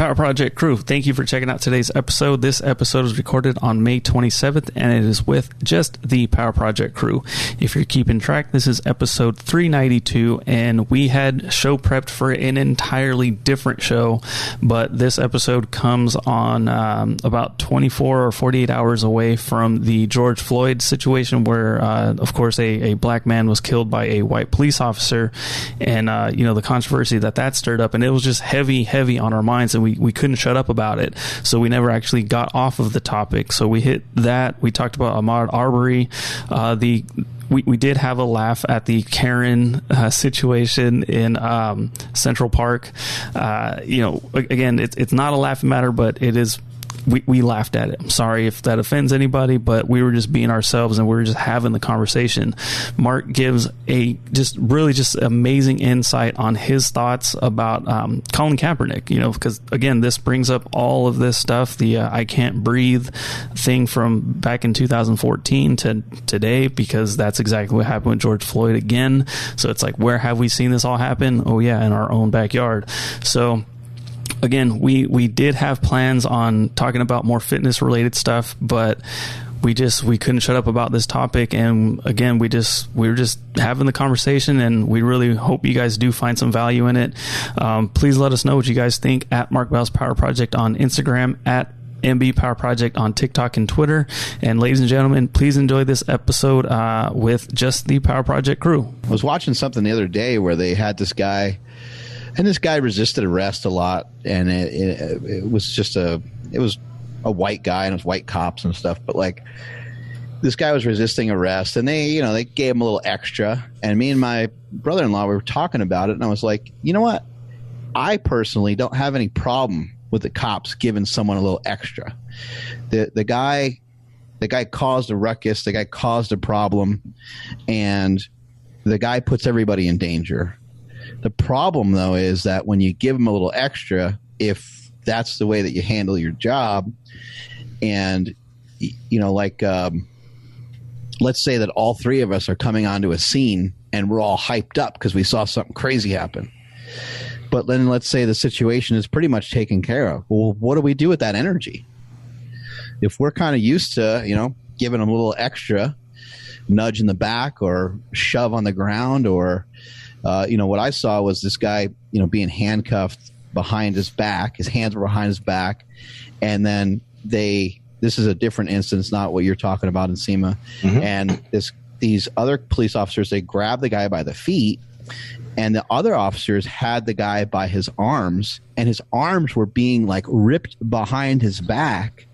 Power Project crew, thank you for checking out today's episode. This episode was recorded on May 27th, and it is with just the Power Project crew. If you're keeping track, this is episode 392, and we had show prepped for an entirely different show, but this episode comes on about 24 or 48 hours away from the George Floyd situation where, of course, a black man was killed by a white police officer, and, the controversy that stirred up, and it was just heavy on our minds, and we couldn't shut up about it, so we never actually got off of the topic. So we hit that. We talked about Ahmaud Arbery. We did have a laugh at the Karen situation in Central Park. Again, it's not a laughing matter, but it is. We laughed at it. I'm sorry if that offends anybody, but we were just being ourselves and we were just having the conversation. Mark gives a just amazing insight on his thoughts about Colin Kaepernick, because again, this brings up all of this stuff, the I can't breathe thing from back in 2014 to today, because that's exactly what happened with George Floyd again. So it's like, where have we seen this all happen? Oh yeah, in our own backyard. So again, we did have plans on talking about more fitness related stuff, but we couldn't shut up about this topic. And again, we were just having the conversation, and we really hope you guys do find some value in it. Please let us know what you guys think at Mark Bell's Power Project on Instagram, at MB Power Project on TikTok and Twitter. And ladies and gentlemen, please enjoy this episode with just the Power Project crew. I was watching something the other day where they had this guy, and this guy resisted arrest a lot, and it was just a white guy, and it was white cops and stuff. But like, this guy was resisting arrest, and they gave him a little extra. And me and my brother-in-law, we were talking about it, and I was like, you know what? I personally don't have any problem with the cops giving someone a little extra. The guy caused a ruckus. The guy caused a problem, and the guy puts everybody in danger. The problem, though, is that when you give them a little extra, if that's the way that you handle your job, and, let's say that all three of us are coming onto a scene and we're all hyped up because we saw something crazy happen. But then let's say the situation is pretty much taken care of. Well, what do we do with that energy? If we're kind of used to, giving them a little extra, nudge in the back or shove on the ground, or what I saw was this guy, being handcuffed behind his back. His hands were behind his back. And then this is a different instance, not what you're talking about in Nsima. Mm-hmm. And these other police officers, they grabbed the guy by the feet, and the other officers had the guy by his arms, and his arms were being like ripped behind his back.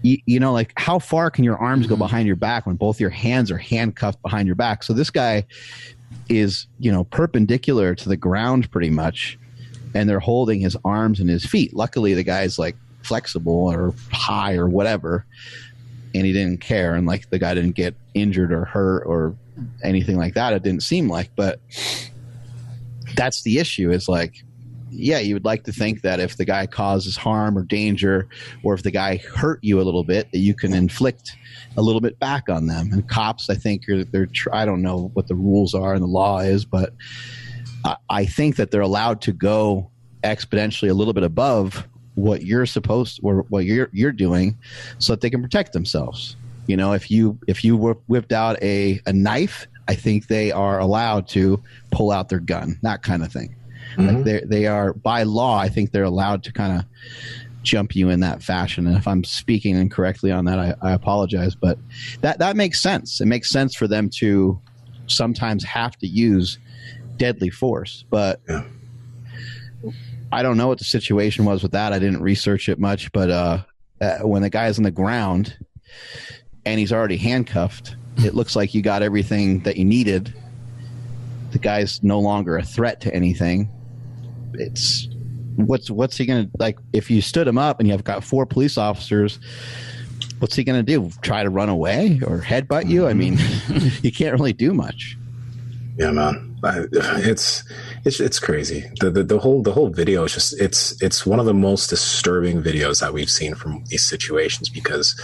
Like, how far can your arms go behind your back when both your hands are handcuffed behind your back? So this guy is, perpendicular to the ground pretty much, and they're holding his arms and his feet. Luckily, the guy's like flexible or high or whatever, and he didn't care, and like the guy didn't get injured or hurt or anything like that. It didn't seem like, but that's the issue. Is like, yeah, you would like to think that if the guy causes harm or danger, or if the guy hurt you a little bit, that you can inflict a little bit back on them. And cops, I think, I don't know what the rules are and the law is, but I think that they're allowed to go exponentially a little bit above what you're supposed to, or what you're doing, so that they can protect themselves. If you whipped out a knife, I think they are allowed to pull out their gun, that kind of thing. Mm-hmm. Like they are, by law, I think they're allowed to kind of jump you in that fashion. And if I'm speaking incorrectly on that, I apologize. But that makes sense. It makes sense for them to sometimes have to use deadly force. But yeah. I don't know what the situation was with that. I didn't research it much. But when the guy's on the ground and he's already handcuffed, it looks like you got everything that you needed. The guy's no longer a threat to anything. It's what's he gonna, like, if you stood him up and you've got four police officers, what's he gonna do? Try to run away or headbutt you? I mean, you can't really do much. Yeah, man. It's crazy. The whole video is just it's one of the most disturbing videos that we've seen from these situations, because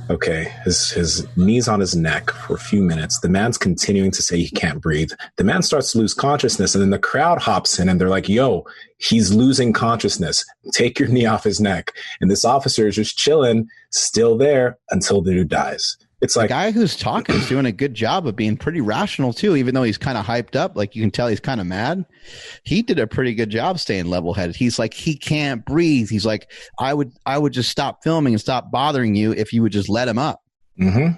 okay, his knees on his neck for a few minutes. The man's continuing to say he can't breathe. The man starts to lose consciousness, and then the crowd hops in and they're like, "Yo, he's losing consciousness. Take your knee off his neck." And this officer is just chilling, still there until the dude dies. It's like, the guy who's talking is doing a good job of being pretty rational too, even though he's kind of hyped up. Like, you can tell he's kind of mad. He did a pretty good job staying level headed. He's like, he can't breathe. He's like, I would just stop filming and stop bothering you if you would just let him up. Mm-hmm.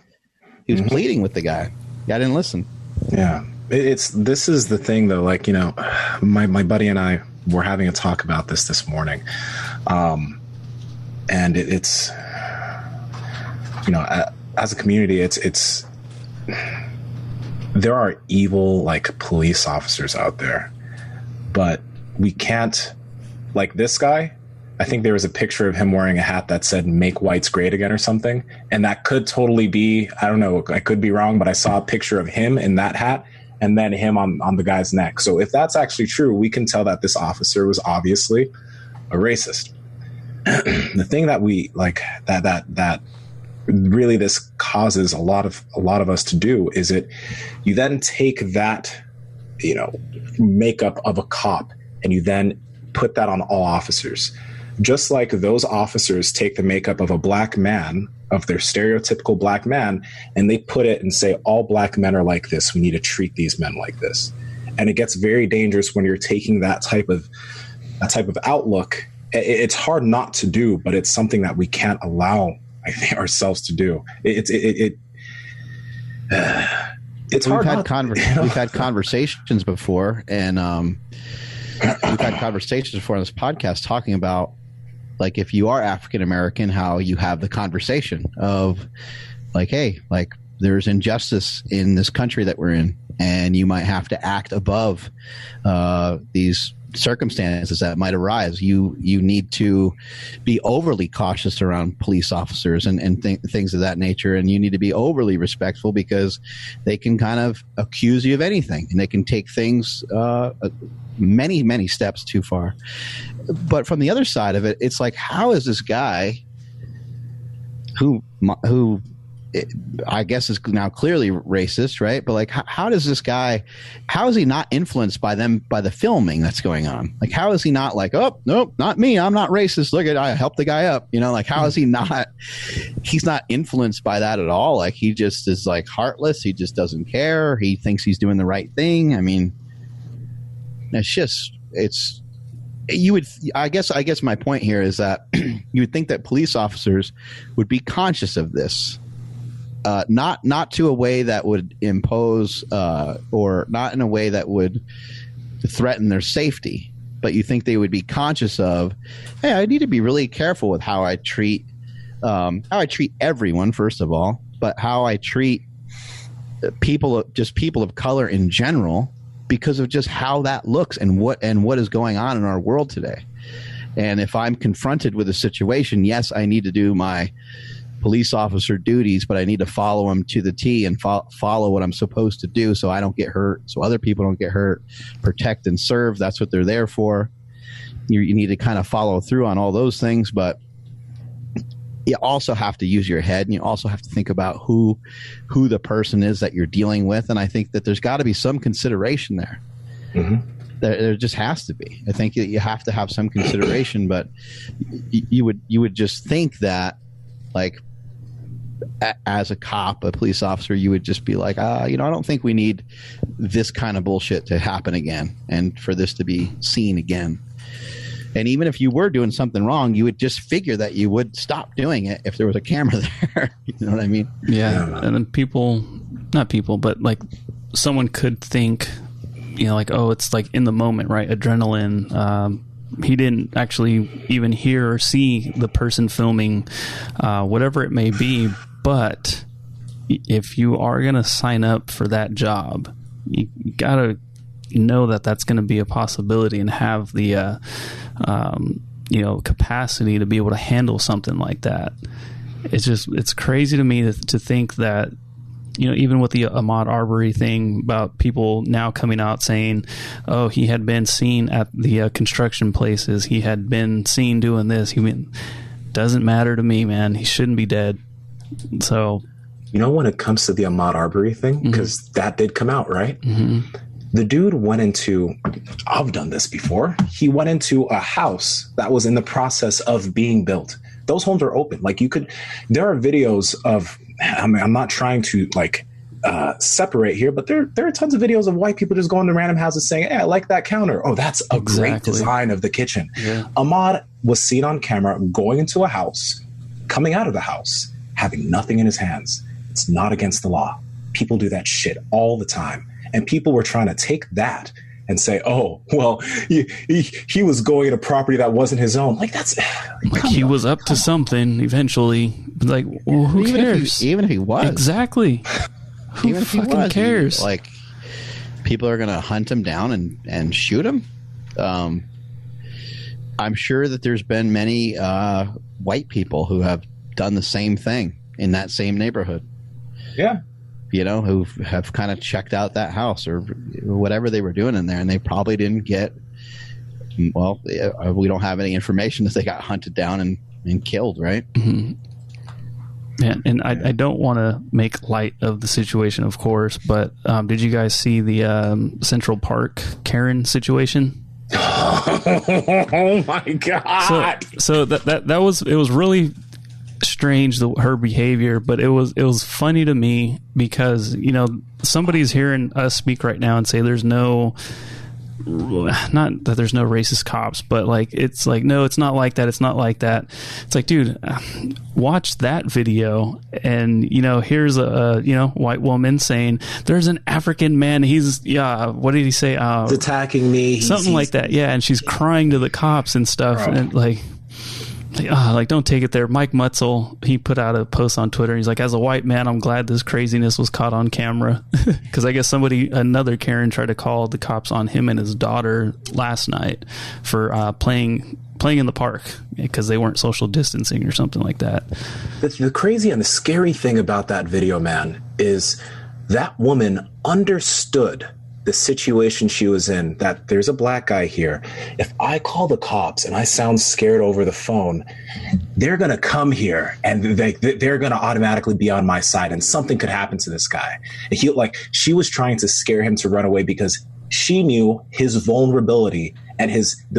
He was pleading with the guy. I didn't listen. Yeah. This is the thing though. Like, you know, my buddy and I were having a talk about this morning. And it's, you know, as a community, it's there are evil like police officers out there, but we can't, like this guy. I think there was a picture of him wearing a hat that said "Make whites great again" or something, and that could totally be, I don't know, I could be wrong, but I saw a picture of him in that hat and then him on the guy's neck. So if that's actually true, we can tell that this officer was obviously a racist. The thing that we like that really this causes a lot of us to do is you then take that, you know, makeup of a cop and you then put that on all officers, just like those officers take the makeup of a black man, of their stereotypical black man, and they put it and say all black men are like this, we need to treat these men like this. And it gets very dangerous when you're taking that type of outlook. It's hard not to do, but it's something that we can't allow, I think, ourselves to do. It's hard. We've had conversations before, and we've had conversations before on this podcast talking about, like, if you are African American, how you have the conversation of like, hey, like, there's injustice in this country that we're in, and you might have to act above these circumstances that might arise. You need to be overly cautious around police officers and things of that nature, and you need to be overly respectful because they can kind of accuse you of anything, and they can take things many steps too far. But from the other side of it, it's like, how is this guy who I guess is now clearly racist, right? But like, how does this guy, how is he not influenced by the filming that's going on? Like, how is he not like, oh, nope, not me, I'm not racist, look at, I helped the guy up, you know? Like, how is he not, he's not influenced by that at all? Like, he just is like heartless, he just doesn't care, he thinks he's doing the right thing. I mean, I guess my point here is that you would think that police officers would be conscious of this. Not to a way that would impose or not in a way that would threaten their safety, but you think they would be conscious of, hey, I need to be really careful with how I treat everyone, first of all, but how I treat people of color in general, because of just how that looks and what is going on in our world today. And if I'm confronted with a situation, yes, I need to do my police officer duties, but I need to follow them to the T and follow what I'm supposed to do so I don't get hurt, so other people don't get hurt. Protect and serve, that's what they're there for. You need to kind of follow through on all those things, but you also have to use your head, and you also have to think about who the person is that you're dealing with. And I think that there's got to be some consideration there. Mm-hmm. There just has to be. I think that you have to have some consideration, but you would just think that, like, as a cop, a police officer, you would just be like, I don't think we need this kind of bullshit to happen again and for this to be seen again. And even if you were doing something wrong, you would just figure that you would stop doing it if there was a camera there. You know what I mean? Yeah. And then but like, someone could think, you know, like, oh, it's like in the moment, right? Adrenaline. He didn't actually even hear or see the person filming, whatever it may be. But if you are going to sign up for that job, you got to know that that's going to be a possibility and have the, capacity to be able to handle something like that. It's crazy to me to think that even with the Ahmaud Arbery thing about people now coming out saying, oh, he had been seen at the construction places, he had been seen doing this. Doesn't matter to me, man. He shouldn't be dead. So, when it comes to the Ahmaud Arbery thing, because that did come out, right? The dude went into, I've done this before. He went into a house that was in the process of being built. Those homes are open. Like there are videos of, I'm not trying to separate here, but there are tons of videos of white people just going to random houses saying, hey, I like that counter. Oh, that's a great design of the kitchen. Yeah. Ahmaud was seen on camera going into a house, coming out of the house, having nothing in his hands. It's not against the law. People do that shit all the time. And people were trying to take that and say, oh, well, he was going to property that wasn't his own. Like, that's... Like he was up to something eventually. Like, well, who cares? Even if he was. Exactly. Who fucking cares? Like, people are going to hunt him down and shoot him. I'm sure that there's been many white people who have done the same thing in that same neighborhood. Yeah. Who have kind of checked out that house or whatever they were doing in there, and they probably didn't get, well, we don't have any information that they got hunted down and killed, right? Mm-hmm. Yeah, and I don't want to make light of the situation, of course, but did you guys see the Central Park Karen situation? Oh my God. So that was really strange, her behavior, but it was funny to me because somebody's hearing us speak right now and say there's not that there's no racist cops, but it's like, no, it's not like that, it's like, dude, watch that video and here's a white woman saying there's an African man, what did he say, he's attacking me, something like that, yeah, and she's crying to the cops and stuff, bro. And don't take it there. Mike Mutzel, he put out a post on Twitter. He's like, as a white man, I'm glad this craziness was caught on camera. Because I guess another Karen tried to call the cops on him and his daughter last night for playing in the park because they weren't social distancing or something like that. The crazy and the scary thing about that video, man, is that woman understood the situation she was in, that there's a black guy here. If I call the cops and I sound scared over the phone, they're going to come here and they're going to automatically be on my side and something could happen to this guy. And she was trying to scare him to run away because she knew his vulnerability and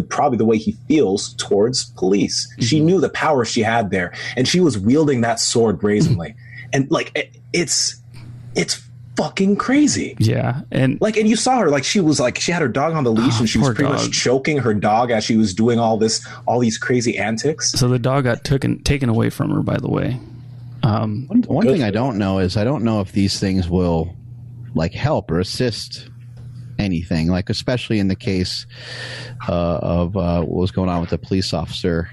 probably the way he feels towards police. Mm-hmm. She knew the power she had there and she was wielding that sword brazenly. And it's fucking crazy. Yeah. And you saw her, she had her dog on the leash and she was pretty much choking her dog as she was doing all these crazy antics. So the dog got taken away from her, by the way. One thing I don't know is I don't know if these things will help or assist anything, especially in the case of what was going on with the police officer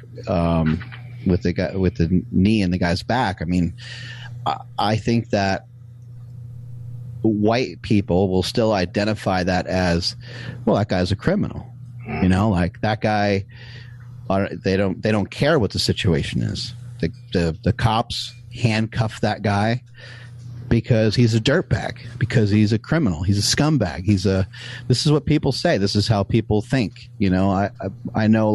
with the guy with the knee in the guy's back. I mean, I think that white people will still identify that as, well, that guy's a criminal, that guy. They don't care what the situation is. The cops handcuff that guy because he's a dirtbag, because he's a criminal, he's a scumbag, this is what people say, this is how people think. I know,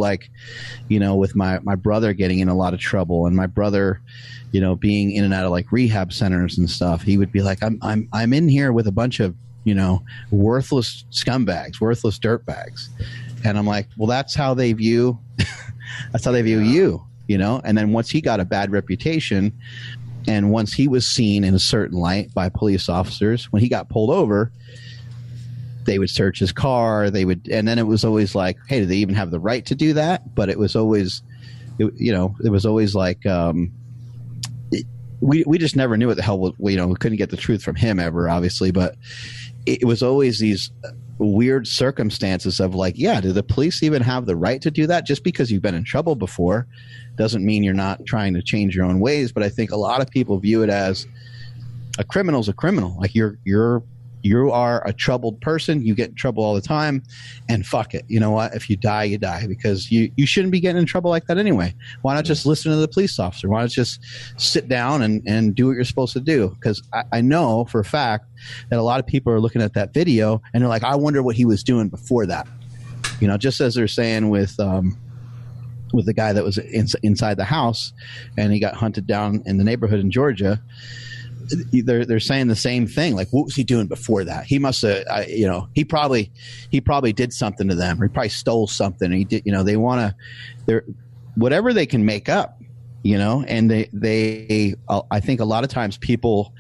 with my brother getting in a lot of trouble and my brother being in and out of rehab centers and stuff, he would be like, I'm in here with a bunch of worthless scumbags, worthless dirtbags, and I'm like, well, that's how they view you, and then once he got a bad reputation and once he was seen in a certain light by police officers, when he got pulled over, they would search his car, and then it was always like, hey, do they even have the right to do that? But it was always it was always we just never knew what the hell we couldn't get the truth from him ever, obviously, but it was always these weird circumstances of do the police even have the right to do that? Just because you've been in trouble before doesn't mean you're not trying to change your own ways. But I think a lot of people view it as a criminal's a criminal. You You are a troubled person. You get in trouble all the time, and fuck it. You know what? If you die, you die, because you shouldn't be getting in trouble like that anyway. Why not just listen to the police officer? Why not just sit down and do what you're supposed to do? Because I know for a fact that a lot of people are looking at that video and they're like, I wonder what he was doing before that. You know, just as they're saying with the guy that was inside the house and he got hunted down in the neighborhood in Georgia. They're saying the same thing. Like, what was he doing before that? He must have, he probably did something to them, or he probably stole something. He did, they want to, whatever they can make up, and I think a lot of times people,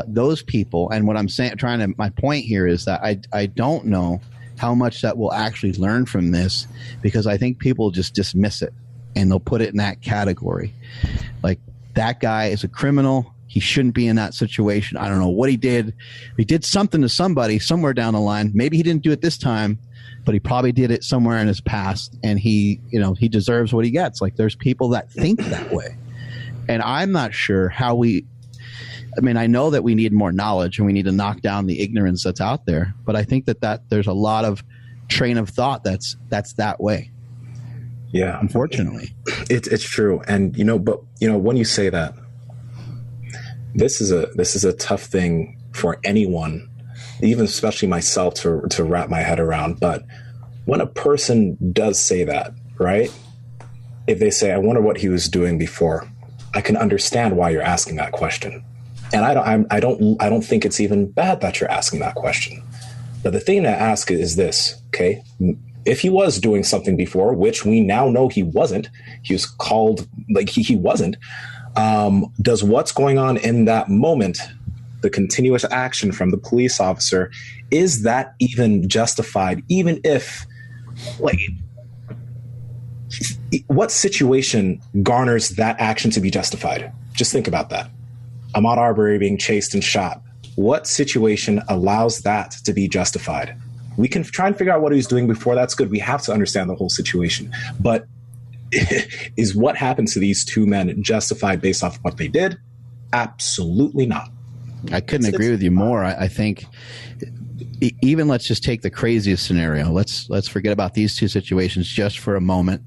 those people, and what I'm saying, my point here is that I don't know how much that we'll actually learn from this, because I think people just dismiss it and they'll put it in that category. Like, that guy is a criminal. He shouldn't be in that situation. I don't know what he did. He did something to somebody somewhere down the line. Maybe he didn't do it this time, but he probably did it somewhere in his past, and he deserves what he gets. Like, there's people that think that way. And I'm not sure how I know that we need more knowledge and we need to knock down the ignorance that's out there, but I think that there's a lot of train of thought that's that way. Yeah. Unfortunately. It's true. And, but when you say that, this is a tough thing for anyone, even especially myself, to wrap my head around. But when a person does say that, right? If they say, I wonder what he was doing before, I can understand why you're asking that question. And I don't think it's even bad that you're asking that question. But the thing to ask is this, okay? If he was doing something before, which we now know he wasn't, he was called, like he wasn't, does what's going on in that moment, the continuous action from the police officer, is that even justified? Even if, what situation garners that action to be justified? Just think about that. Ahmaud Arbery being chased and shot. What situation allows that to be justified? We can try and figure out what he was doing before. That's good. We have to understand the whole situation. But is what happened to these two men justified based off what they did? Absolutely not. I couldn't agree with you more. I think even let's just take the craziest scenario. Let's forget about these two situations just for a moment.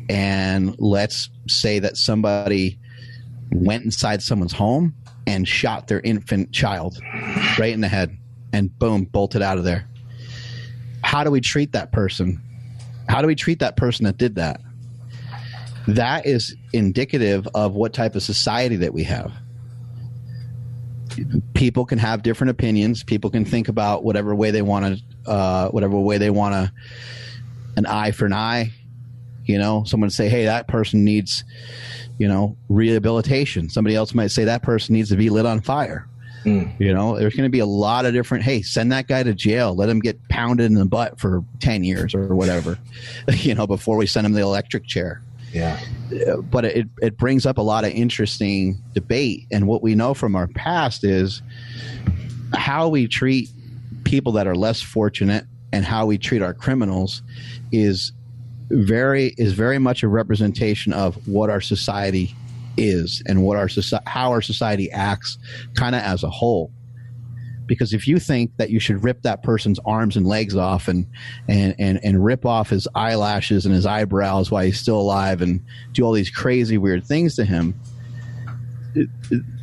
And let's say that somebody went inside someone's home and shot their infant child right in the head and boom, bolted out of there. How do we treat that person? How do we treat that person that did that? That is indicative of what type of society that we have. People can have different opinions. People can think about whatever way they want to, an eye for an eye. Someone say, hey, that person needs, rehabilitation. Somebody else might say that person needs to be lit on fire. There's going to be a lot of different, hey, send that guy to jail. Let him get pounded in the butt for 10 years or whatever, before we send him the electric chair. Yeah. But it brings up a lot of interesting debate. And what we know from our past is how we treat people that are less fortunate and how we treat our criminals is very much a representation of what our society is and what how our society acts kind of as a whole. Because if you think that you should rip that person's arms and legs off and rip off his eyelashes and his eyebrows while he's still alive and do all these crazy weird things to him,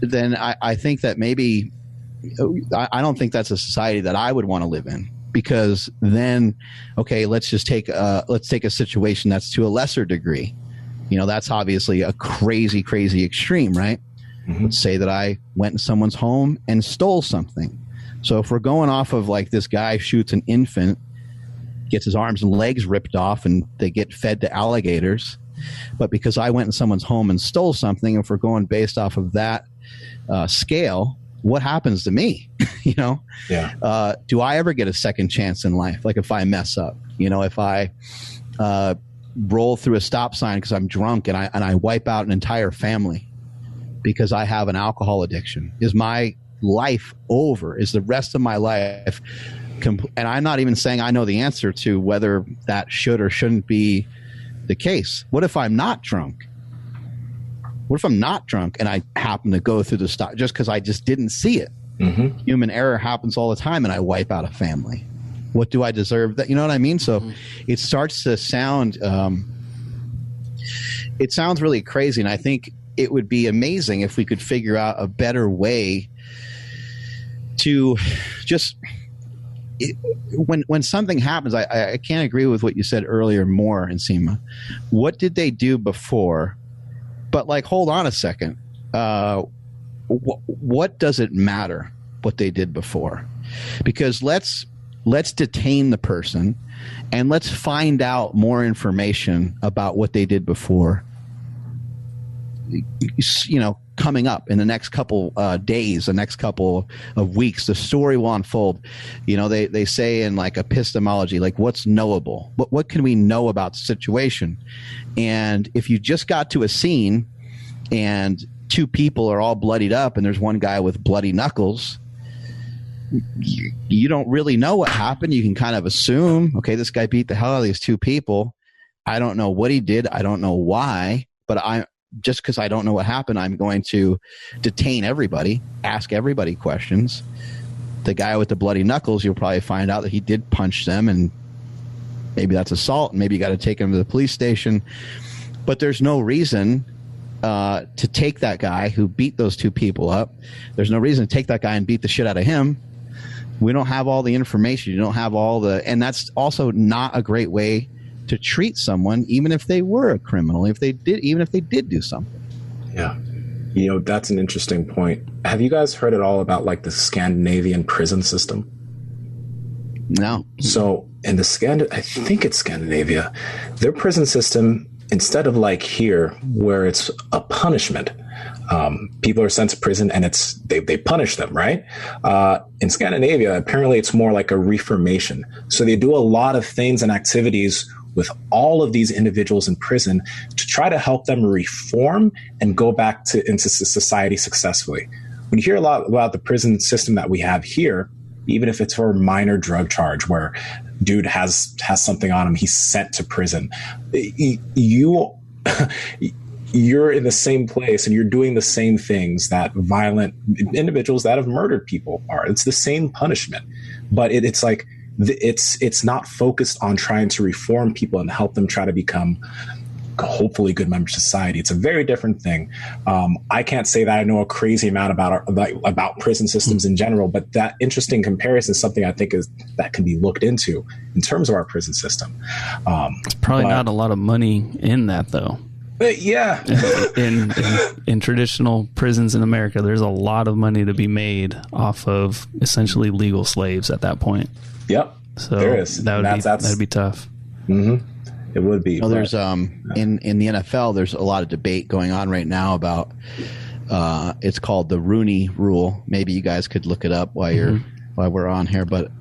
then I think that maybe I don't think that's a society that I would want to live in. Because then, okay, let's take a situation that's to a lesser degree. That's obviously a crazy, crazy extreme, right? Mm-hmm. Let's say that I went in someone's home and stole something. So if we're going off of like this guy shoots an infant, gets his arms and legs ripped off, and they get fed to alligators. But because I went in someone's home and stole something, if we're going based off of that scale, what happens to me? Yeah. Do I ever get a second chance in life? Like if I mess up, if I roll through a stop sign because I'm drunk and I wipe out an entire family because I have an alcohol addiction, is my life over? Is the rest of my life and I'm not even saying I know the answer to whether that should or shouldn't be the case. What if I'm not drunk? What if I'm not drunk and I happen to go through the stop just because I just didn't see it? Mm-hmm. Human error happens all the time, and I wipe out a family. What do I deserve? That, you know what I mean? So it starts to sound, it sounds really crazy. And I think it would be amazing if we could figure out a better way to just, when something happens, I can't agree with what you said earlier more, Nsima. What did they do before? But like, hold on a second. What does it matter what they did before? Because let's detain the person and let's find out more information about what they did before, you know, coming up in the next couple days, the next couple of weeks. The story will unfold. You know, they say in like epistemology, like what's knowable? What can we know about the situation? And if you just got to a scene and two people are all bloodied up and there's one guy with bloody knuckles, you don't really know what happened. You can kind of assume, okay, this guy beat the hell out of these two people. I don't know what he did. I don't know why, but just because I don't know what happened, I'm going to detain everybody, ask everybody questions. The guy with the bloody knuckles, you'll probably find out that he did punch them, and maybe that's assault, and maybe you got to take him to the police station. But there's no reason to take that guy who beat those two people up. There's no reason to take that guy and beat the shit out of him. We don't have all the information. You don't have all the, and that's also not a great way to treat someone, even if they were a criminal, even if they did do something. Yeah. You know, that's an interesting point. Have you guys heard at all about like the Scandinavian prison system? No. So in I think it's Scandinavia, their prison system, instead of like here where it's a punishment, people are sent to prison and they punish them, right? In Scandinavia, apparently it's more like a reformation. So they do a lot of things and activities with all of these individuals in prison to try to help them reform and go back into society successfully. When you hear a lot about the prison system that we have here, even if it's for a minor drug charge where dude has something on him, he's sent to prison, you're in the same place and you're doing the same things that violent individuals that have murdered people are. It's the same punishment, but it's like it's not focused on trying to reform people and help them try to become hopefully good members of society. It's a very different thing. I can't say that I know a crazy amount about prison systems in general, but that interesting comparison is something I think that can be looked into in terms of our prison system. It's probably not a lot of money in that, though. Yeah. in traditional prisons in America, there's a lot of money to be made off of essentially legal slaves at that point. Yep. So there is. That'd be tough. Mm-hmm. It would be. Well, there's in the NFL, there's a lot of debate going on right now about it's called the Rooney Rule. Maybe you guys could look it up while we're on here, but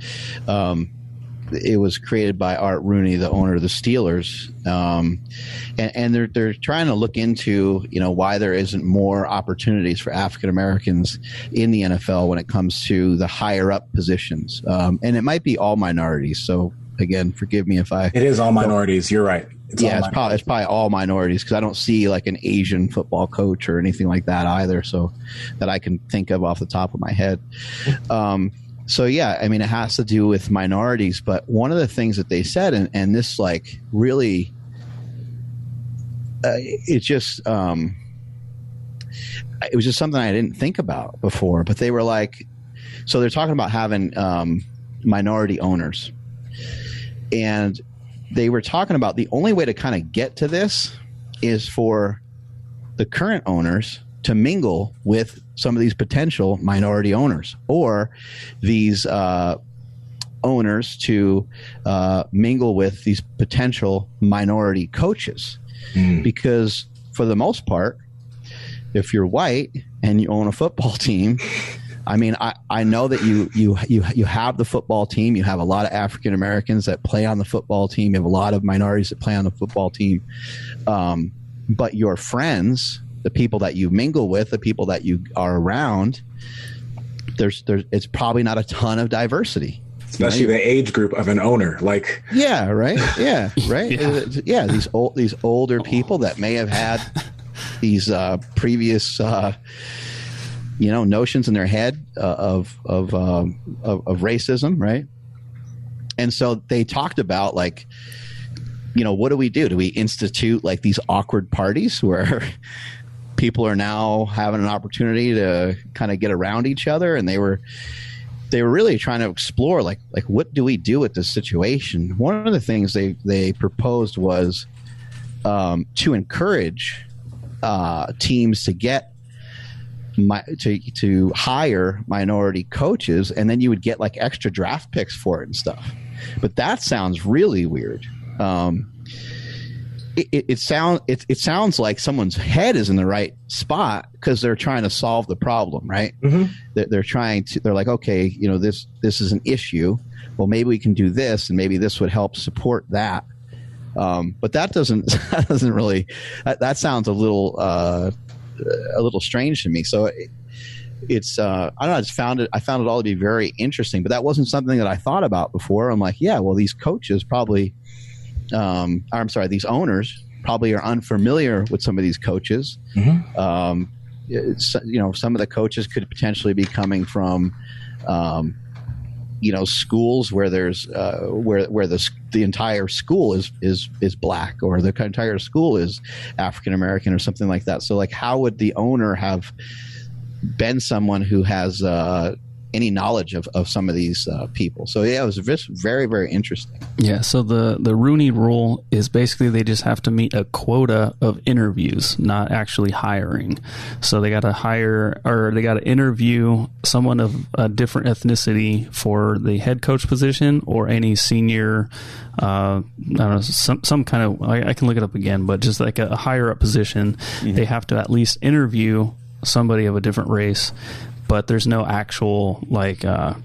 it was created by Art Rooney, the owner of the Steelers, and they're trying to look into, you know, why there isn't more opportunities for African Americans in the NFL when it comes to the higher up positions, and it might be all minorities. So again, forgive me if it is all minorities. You're right. It's probably all minorities, because I don't see like an Asian football coach or anything like that either, so that I can think of off the top of my head. So, yeah, I mean, it has to do with minorities. But one of the things that they said, and this, like, really, it was just something I didn't think about before. But they were like, so they're talking about having minority owners. And they were talking about the only way to kind of get to this is for the current owners to mingle with some of these potential minority owners, or these owners to mingle with these potential minority coaches. Because for the most part, if you're white and you own a football team, I mean, I know that you have the football team. You have a lot of African Americans that play on the football team. You have a lot of minorities that play on the football team. But your friends, the people that you mingle with, the people that you are around, it's probably not a ton of diversity. Especially the age group of an owner, like right, these older people that may have had these previous notions in their head of racism, right? And so they talked about like, what do we do? Do we institute like these awkward parties where people are now having an opportunity to kind of get around each other? And they were really trying to explore like what do we do with this situation? One of the things they proposed was to encourage teams to get to hire minority coaches, and then you would get like extra draft picks for it and stuff. But that sounds really weird. It sounds like someone's head is in the right spot because they're trying to solve the problem, right? Mm-hmm. They're like, okay, this is an issue. Well, maybe we can do this, and maybe this would help support that. But that doesn't really. That sounds a little strange to me. So it's I don't know. I found it all to be very interesting, but that wasn't something that I thought about before. I'm like, yeah, well, these coaches probably. These owners probably are unfamiliar with some of these coaches. Mm-hmm. Some of the coaches could potentially be coming from, schools where there's where the entire school is black, or the entire school is African American, or something like that. So, like, how would the owner have been someone who has any knowledge of some of these people? So yeah, it was just very, very interesting. Yeah. So the Rooney Rule is basically they just have to meet a quota of interviews, not actually hiring. So they got to hire, or they got to interview someone of a different ethnicity for the head coach position, or any senior, I don't know, some kind of, I can look it up again, but just like a higher up position, mm-hmm. They have to at least interview somebody of a different race. But there's no actual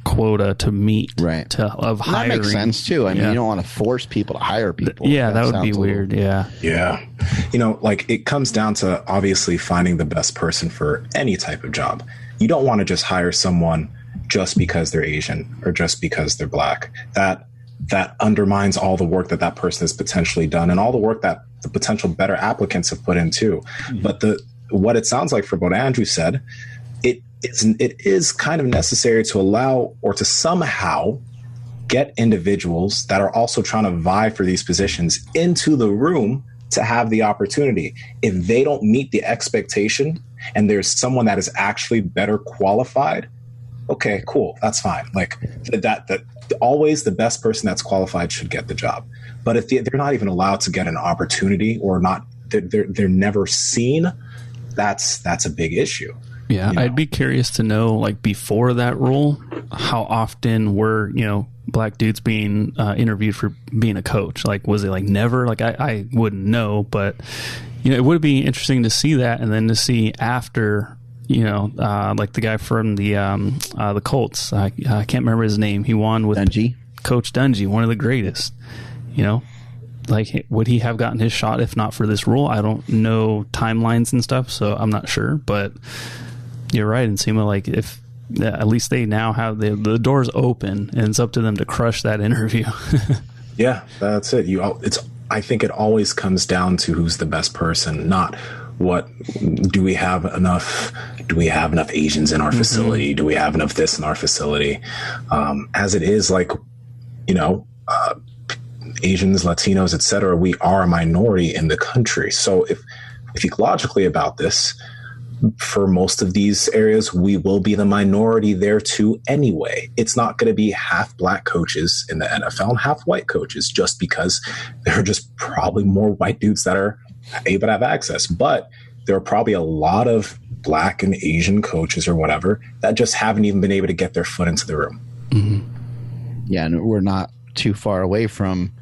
quota to meet, right? Of hiring. That makes sense too. I mean, you don't want to force people to hire people. Yeah, that would be weird. Yeah. It comes down to obviously finding the best person for any type of job. You don't want to just hire someone just because they're Asian or just because they're black. That undermines all the work that person has potentially done, and all the work that the potential better applicants have put in too. Mm-hmm. But what it sounds like from what Andrew said, it is kind of necessary to allow, or to somehow get individuals that are also trying to vie for these positions into the room to have the opportunity. If they don't meet the expectation and there's someone that is actually better qualified, okay, cool, that's fine. Like that always the best person that's qualified should get the job. But if they're not even allowed to get an opportunity, or not, they're never seen, that's a big issue. Yeah, I'd be curious to know, like, before that rule, how often were, black dudes being interviewed for being a coach? Like, was it like never? Like, I wouldn't know, but, it would be interesting to see that, and then to see after, like the guy from the Colts. I can't remember his name. He won with Dungy. Coach Dungy, one of the greatest, Like, would he have gotten his shot if not for this rule? I don't know timelines and stuff, so I'm not sure, but... You're right, Nsima. Like, if at least they now have the doors open, and it's up to them to crush that interview. Yeah, that's it. I think it always comes down to who's the best person, not do we have enough Asians in our facility? Do we have enough this in our facility? As it is, like, Asians, Latinos, etc., we are a minority in the country. So if you think logically about this, for most of these areas, we will be the minority there too anyway. It's not going to be half black coaches in the NFL and half white coaches, just because there are just probably more white dudes that are able to have access. But there are probably a lot of black and Asian coaches or whatever that just haven't even been able to get their foot into the room. Mm-hmm. Yeah, and we're not too far away from,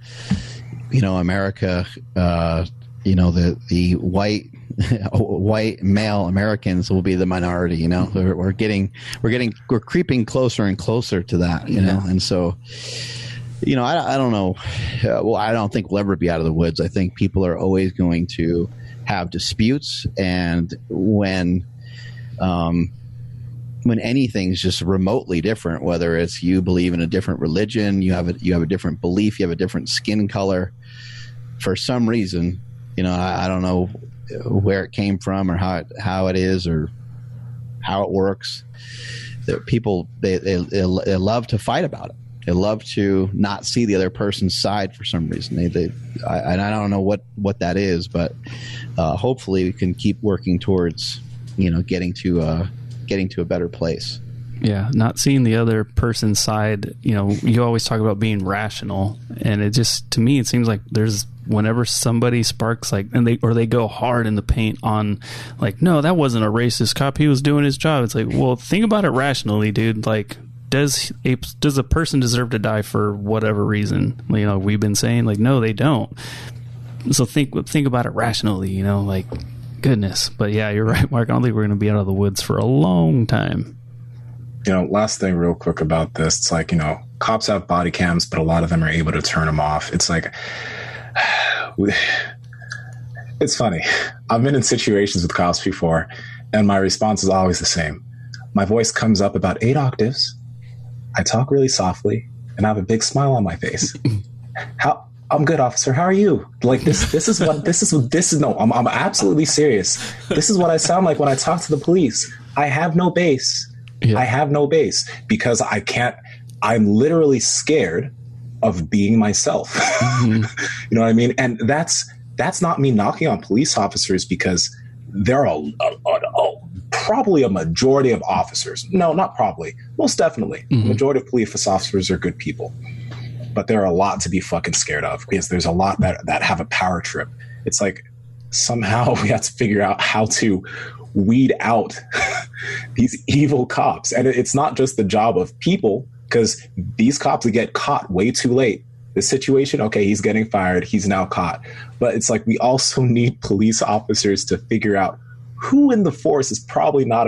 America, the white male Americans will be the minority. We're creeping closer and closer to that. And so, I don't know. Well, I don't think we'll ever be out of the woods. I think people are always going to have disputes, and when anything's just remotely different, whether it's you believe in a different religion, you have a different belief, you have a different skin color, for some reason, I don't know where it came from, or how it is, or how it works. That people they love to fight about it. They love to not see the other person's side for some reason. I don't know what that is, but hopefully we can keep working towards, getting to a better place. Yeah, not seeing the other person's side. You always talk about being rational, and it just, to me, it seems like whenever somebody sparks they go hard in the paint on no, that wasn't a racist cop, he was doing his job. It's like, well, think about it rationally, dude. Does a person deserve to die for whatever reason? We've been saying no, they don't. So think about it rationally. Goodness. But yeah, you're right, Mark. I don't think we're going to be out of the woods for a long time. Last thing real quick about this. It's cops have body cams, but a lot of them are able to turn them off. It's it's funny. I've been in situations with cops before, and my response is always the same. My voice comes up about 8 octaves. I talk really softly, and I have a big smile on my face. I'm good, officer. How are you? I'm absolutely serious. This is what I sound like when I talk to the police. I have no base. Yeah. I have no base because I'm literally scared of being myself. Mm-hmm. You know what I mean? And that's not me knocking on police officers, because there are probably a majority of officers. No, not probably. Most definitely. Mm-hmm. The majority of police officers are good people. But there are a lot to be fucking scared of, because there's a lot that have a power trip. It's somehow we have to figure out how to weed out these evil cops. And it's not just the job of people, because these cops get caught way too late. The situation, okay, he's getting fired, he's now caught. But it's we also need police officers to figure out who in the force is probably not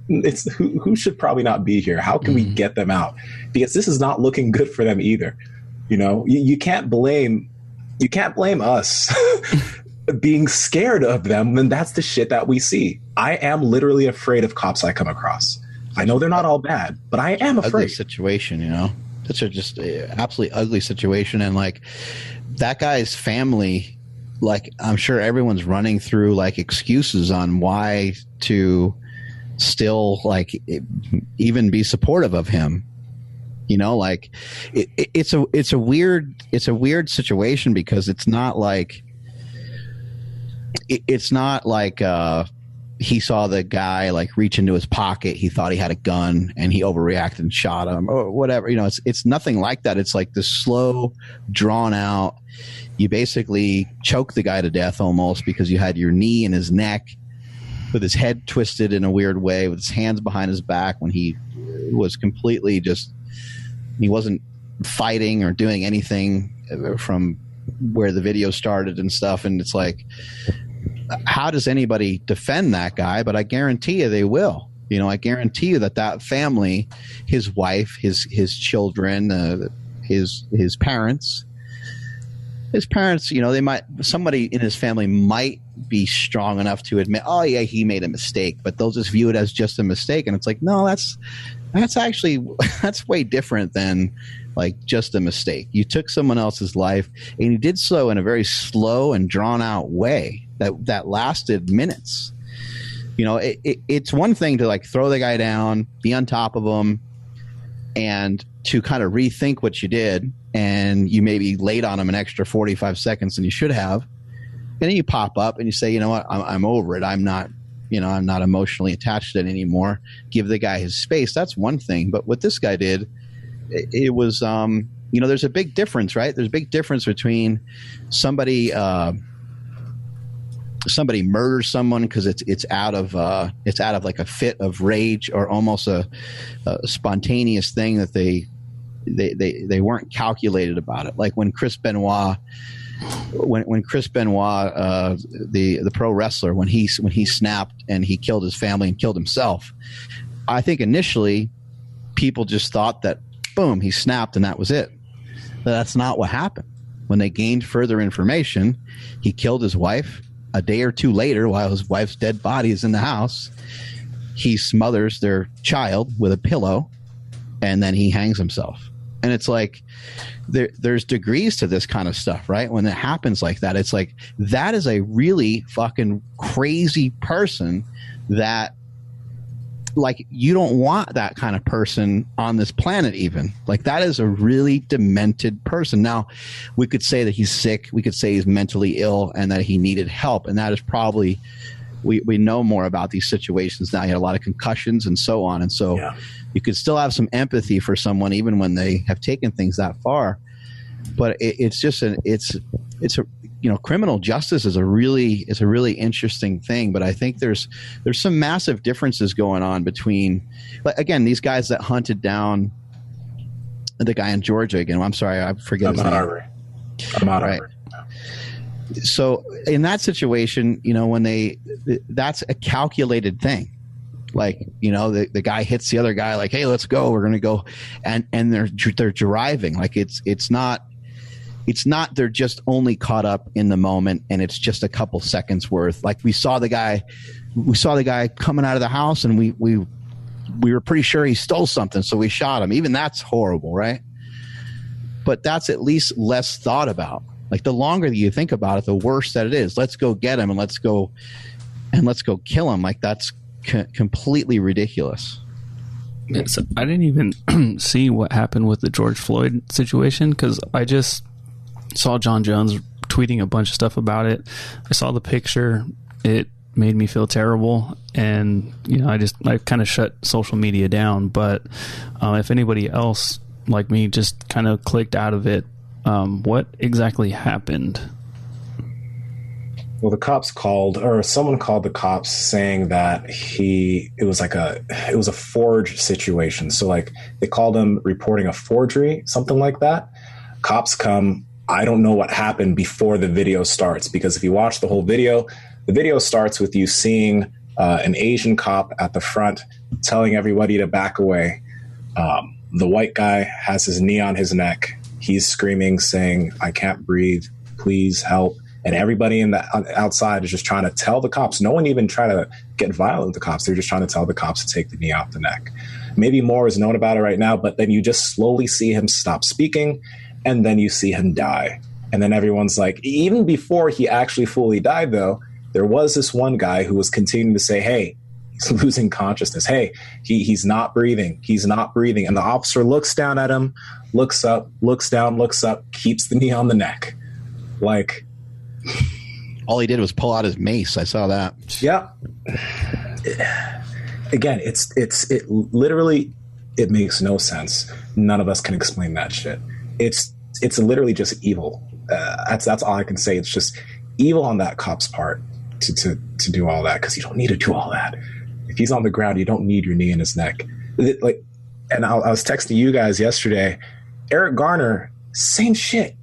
who should probably not be here. How can we get them out? Because this is not looking good for them either. You can't blame us being scared of them when that's the shit that we see. I am literally afraid of cops I come across. I know they're not all bad, but I am afraid. Ugly situation, It's just an absolutely ugly situation. And that guy's family, I'm sure everyone's running through excuses on why to still even be supportive of him. It's a weird situation, because it's not he saw the guy reach into his pocket, he thought he had a gun, and he overreacted and shot him or whatever. It's nothing like that. It's this slow, drawn out, you basically choke the guy to death almost, because you had your knee in his neck with his head twisted in a weird way, with his hands behind his back, when he was completely he wasn't fighting or doing anything from where the video started and stuff. And it's how does anybody defend that guy? But I guarantee you they will. I guarantee you that family, his wife, his children, his parents, somebody in his family might be strong enough to admit, oh yeah, he made a mistake, but they'll just view it as just a mistake. And it's no, that's way different than just a mistake. You took someone else's life, and you did so in a very slow and drawn out way that lasted minutes. It's one thing to throw the guy down, be on top of him, and to kind of rethink what you did, and you maybe laid on him an extra 45 seconds than you should have, and then you pop up and you say, you know what, I'm over it. I'm not emotionally attached to it anymore. Give the guy his space. That's one thing. But what this guy did, it was, there's a big difference, right? There's a big difference between somebody murders someone because it's out of a fit of rage, or almost a spontaneous thing that they weren't calculated about it. When Chris Benoit, the pro wrestler, when he snapped and he killed his family and killed himself, I think initially people just thought that, boom, he snapped and that was it. But that's not what happened. When they gained further information, he killed his wife. A day or two later, while his wife's dead body is in the house, he smothers their child with a pillow, and then he hangs himself. And it's there's degrees to this kind of stuff, right? When it happens like that, it's that is a really fucking crazy person that like, you don't want that kind of person on this planet even. Like, that is a really demented person. Now, we could say that he's sick. We could say he's mentally ill and that he needed help. And that is probably, we know more about these situations now. He had a lot of concussions and so on. And so you could still have some empathy for someone even when they have taken things that far. But it's just criminal justice is a really interesting thing. But I think there's some massive differences going on between, like, again, these guys that hunted down the guy in Georgia again. I'm sorry, I forget his name. Ahmaud Arbery. So in that situation, that's a calculated thing. Like, the guy hits the other guy like, hey, let's go. We're going to go. And they're driving. Like, it's not they're just only caught up in the moment and it's just a couple seconds worth. Like, we saw the guy coming out of the house and we were pretty sure he stole something. So we shot him. Even that's horrible. Right. But that's at least less thought about. Like, the longer that you think about it, the worse that it is. Let's go get him and let's go kill him. Like, that's completely ridiculous. Yeah, so I didn't even see what happened with the George Floyd situation because I just saw John Jones tweeting a bunch of stuff about it. I saw the picture. It made me feel terrible. And, I kind of shut social media down. But if anybody else like me just kind of clicked out of it, what exactly happened? Well, someone called the cops saying that it was a forge situation. So, like, they called him reporting a forgery, something like that. Cops come. I don't know what happened before the video starts, because if you watch the whole video, the video starts with you seeing an Asian cop at the front telling everybody to back away. The white guy has his knee on his neck. He's screaming, saying, I can't breathe. Please help. And everybody in the outside is just trying to tell the cops. No one even trying to get violent with the cops. They're just trying to tell the cops to take the knee off the neck. Maybe more is known about it right now, but then you just slowly see him stop speaking, and then you see him die. And then everyone's like, even before he actually fully died, though, there was this one guy who was continuing to say, hey, he's losing consciousness. Hey, he's not breathing. He's not breathing. And the officer looks down at him, looks up, looks down, looks up, keeps the knee on the neck. Like, all he did was pull out his mace. I saw that. Yeah. Again, it literally, it makes no sense. None of us can explain that shit. It's literally just evil. That's all I can say. It's just evil on that cop's part to do all that, because you don't need to do all that. If he's on the ground, you don't need your knee in his neck. And I was texting you guys yesterday. Eric Garner, same shit.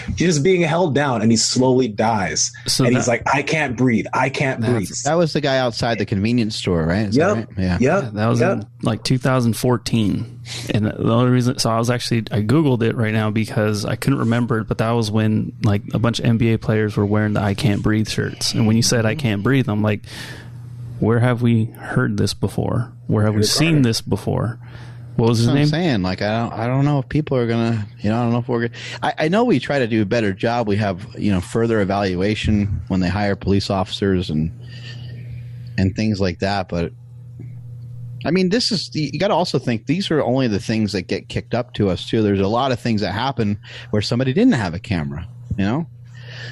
He's just being held down and he slowly dies. He's like, I can't breathe. I can't breathe. That was the guy outside the convenience store, right? Yep. Right? Yeah. That was in like 2014. And the only reason, I Googled it right now because I couldn't remember it, but that was when like a bunch of NBA players were wearing the I Can't Breathe shirts. And when you said I can't breathe, I'm like, where have we heard this before? Where have we seen this before? What was his name? I'm saying, like, I don't know if people are gonna, I don't know if we're gonna. I know we try to do a better job. We have, further evaluation when they hire police officers and things like that. But I mean, you got to also think these are only the things that get kicked up to us too. There's a lot of things that happen where somebody didn't have a camera,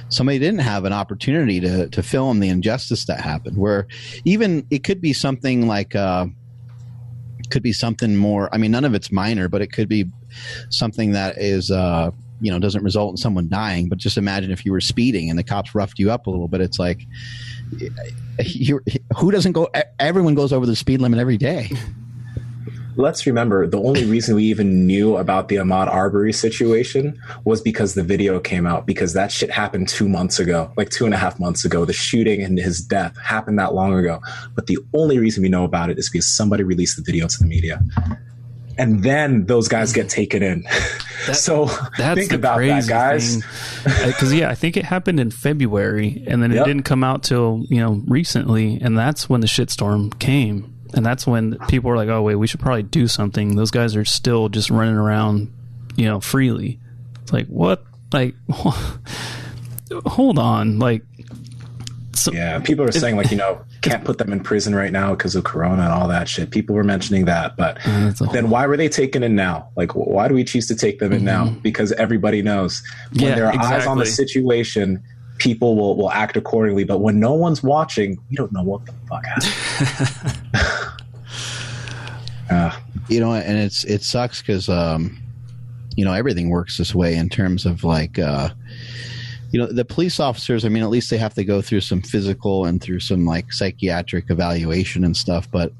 somebody didn't have an opportunity to film the injustice that happened. Where even it could be something like. Could be something more. I mean, none of it's minor, but it could be something that is, doesn't result in someone dying. But just imagine if you were speeding and the cops roughed you up a little bit. It's like, who doesn't go? Everyone goes over the speed limit every day. Let's remember, the only reason we even knew about the Ahmaud Arbery situation was because the video came out, because that shit happened 2 months ago, like 2.5 months ago. The shooting and his death happened that long ago. But the only reason we know about it is because somebody released the video to the media. And then those guys get taken in. So think about that, guys. Because, I think it happened in February, and then it didn't come out till, recently. And that's when the shitstorm came. And that's when people were like, oh, wait, we should probably do something. Those guys are still just running around, freely. It's like, what? Like, hold on. Like, Yeah, people are saying like, can't put them in prison right now because of Corona and all that shit. People were mentioning that, but then why were they taken in now? Like, why do we choose to take them in now? Because everybody knows when there are eyes on the situation, people will act accordingly. But when no one's watching, we don't know what the fuck happened. And it sucks because everything works this way in terms of like. The police officers, I mean, at least they have to go through some physical and through some like psychiatric evaluation and stuff. But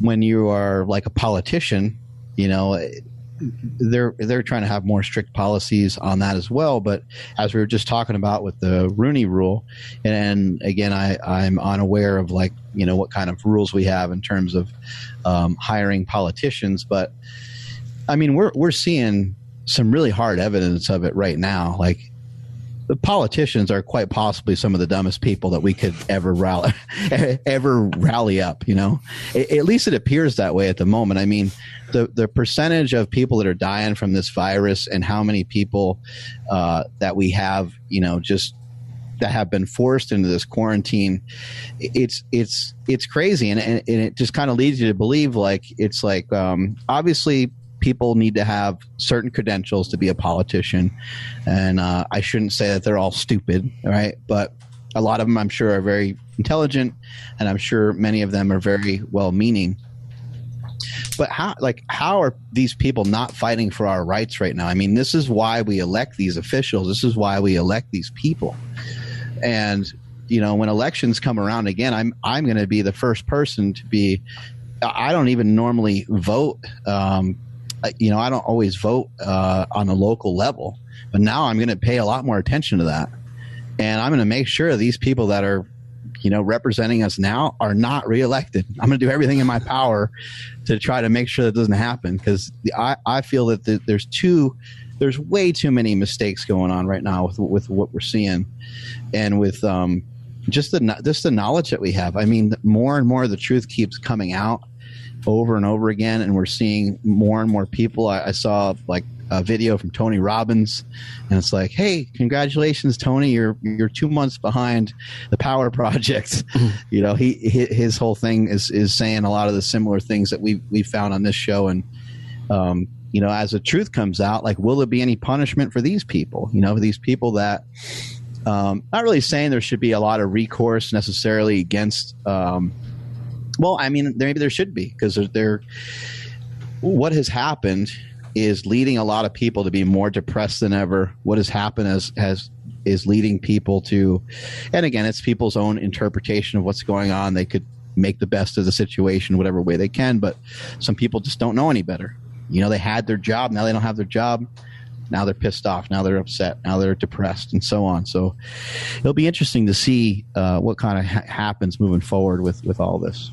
when you are like a politician, they're trying to have more strict policies on that as well. But as we were just talking about with the Rooney Rule, and again, I'm unaware of like, what kind of rules we have in terms of hiring politicians. But I mean, we're seeing some really hard evidence of it right now. Like, the politicians are quite possibly some of the dumbest people that we could ever rally up. At least it appears that way at the moment. I mean, the percentage of people that are dying from this virus and how many people that we have, just that have been forced into this quarantine, it's crazy, and it just kind of leads you to believe like it's like obviously. People need to have certain credentials to be a politician. And I shouldn't say that they're all stupid, right? But a lot of them, I'm sure, are very intelligent, and I'm sure many of them are very well-meaning. But how are these people not fighting for our rights right now? I mean, this is why we elect these officials. This is why we elect these people. And, when elections come around again, I'm going to be the first person to be – I don't even normally vote I don't always vote on the local level, but now I'm going to pay a lot more attention to that. And I'm going to make sure these people that are, representing us now are not reelected. I'm going to do everything in my power to try to make sure that doesn't happen, because I feel that there's way too many mistakes going on right now with what we're seeing, and with just the knowledge that we have. I mean, more and more the truth keeps coming out over and over again, and we're seeing more and more people. I saw like a video from Tony Robbins, and it's like, hey, congratulations, Tony, you're 2 months behind the Power Project. His whole thing is saying a lot of the similar things that we found on this show. And as the truth comes out, like, will there be any punishment for these people? These people that not really saying there should be a lot of recourse necessarily against well, I mean, maybe there should be, because what has happened is leading a lot of people to be more depressed than ever. What has happened is leading people to, and again, it's people's own interpretation of what's going on. They could make the best of the situation whatever way they can, but some people just don't know any better. They had their job, now they don't have their job. Now they're pissed off. Now they're upset. Now they're depressed, and so on. So it'll be interesting to see what kind of happens moving forward with all this.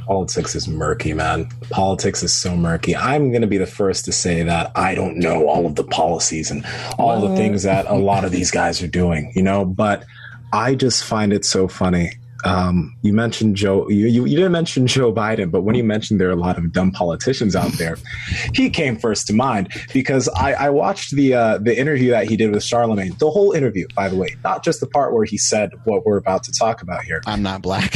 Politics is murky, man. Politics is so murky. I'm going to be the first to say that I don't know all of the policies and all the things that a lot of these guys are doing, but I just find it so funny. You mentioned Joe. You didn't mention Joe Biden, but when you mentioned there are a lot of dumb politicians out there, he came first to mind, because I watched the interview that he did with Charlemagne. The whole interview, by the way, not just the part where he said what we're about to talk about here. I'm not black.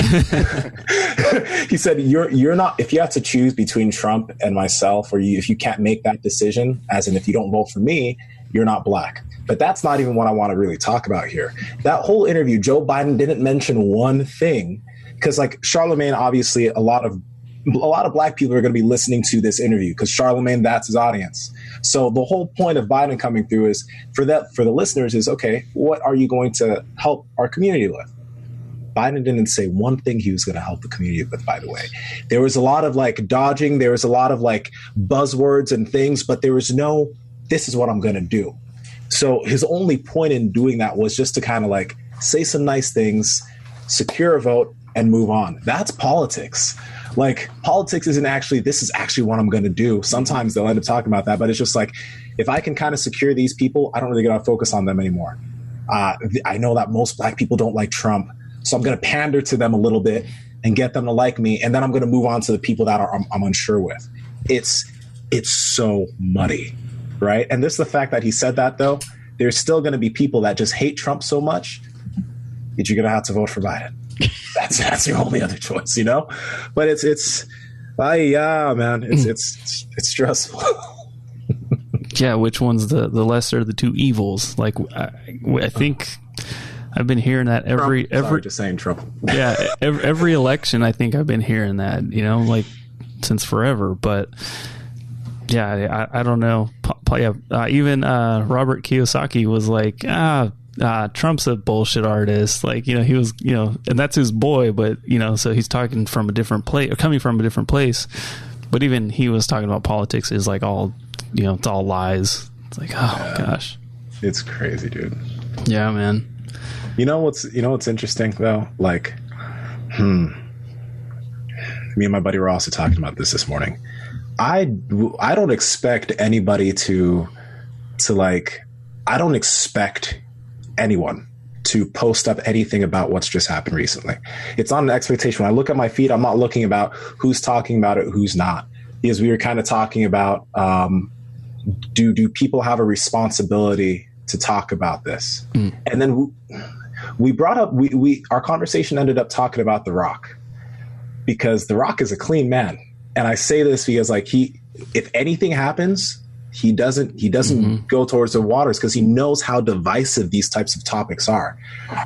He said, "You're not. If you have to choose between Trump and myself, or if you can't make that decision, as in if you don't vote for me, you're not black." But that's not even what I want to really talk about here. That whole interview, Joe Biden didn't mention one thing, because like Charlemagne, obviously a lot of black people are going to be listening to this interview, because Charlemagne, that's his audience. So the whole point of Biden coming through is for the listeners is, okay, what are you going to help our community with? Biden didn't say one thing he was going to help the community with, by the way. There was a lot of like dodging. There was a lot of like buzzwords and things, but there was no, this is what I'm going to do. So his only point in doing that was just to kind of like say some nice things, secure a vote, and move on. That's politics. Like, politics isn't actually, this is actually what I'm going to do. Sometimes they'll end up talking about that, but it's just like, if I can kind of secure these people, I don't really got to focus on them anymore. I know that most black people don't like Trump, so I'm going to pander to them a little bit and get them to like me, and then I'm going to move on to the people that I'm unsure with. It's so muddy. Right. And this is the fact that he said that, though, there's still going to be people that just hate Trump so much you're gonna have to vote for Biden. That's your only other choice, you know. But it's man, it's stressful. Yeah, which one's the lesser of the two evils? Like, I think I've been hearing that every just saying Trump. Yeah, every election. I think I've been hearing that, you know, like since forever. But yeah, I don't know. Even Robert Kiyosaki was like, Trump's a bullshit artist. Like, you know, he was, you know, and that's his boy. But you know, so he's talking from a different place, or coming from a different place. But even he was talking about politics is like all, you know, it's all lies. It's like, oh gosh, it's crazy, dude. Yeah, man. You know what's interesting though? Like, me and my buddy were also talking about this morning. I don't expect anybody to like, I don't expect anyone to post up anything about what's just happened recently. It's not an expectation. When I look at my feed, I'm not looking about who's talking about it, who's not. Because we were kind of talking about, do people have a responsibility to talk about this? And then we brought up, our conversation ended up talking about The Rock, because The Rock is a clean man. And I say this because, like, if anything happens, he doesn't go towards the waters, because he knows how divisive these types of topics are.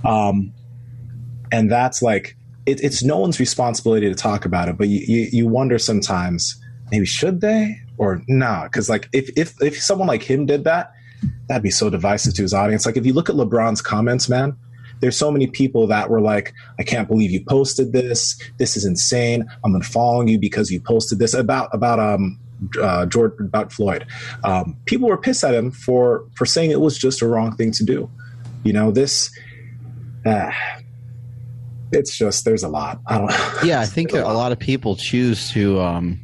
And that's like, it's no one's responsibility to talk about it, but you wonder sometimes, maybe should they or not? Because like, if someone like him did that, that'd be so divisive to his audience. Like, if you look at LeBron's comments, man, there's so many people that were like, I can't believe you posted this. This is insane. I'm unfollowing you because you posted this about Floyd. People were pissed at him for saying it was just a wrong thing to do. You know, this, it's just, there's a lot. I don't know. Yeah, I think a lot of people choose to,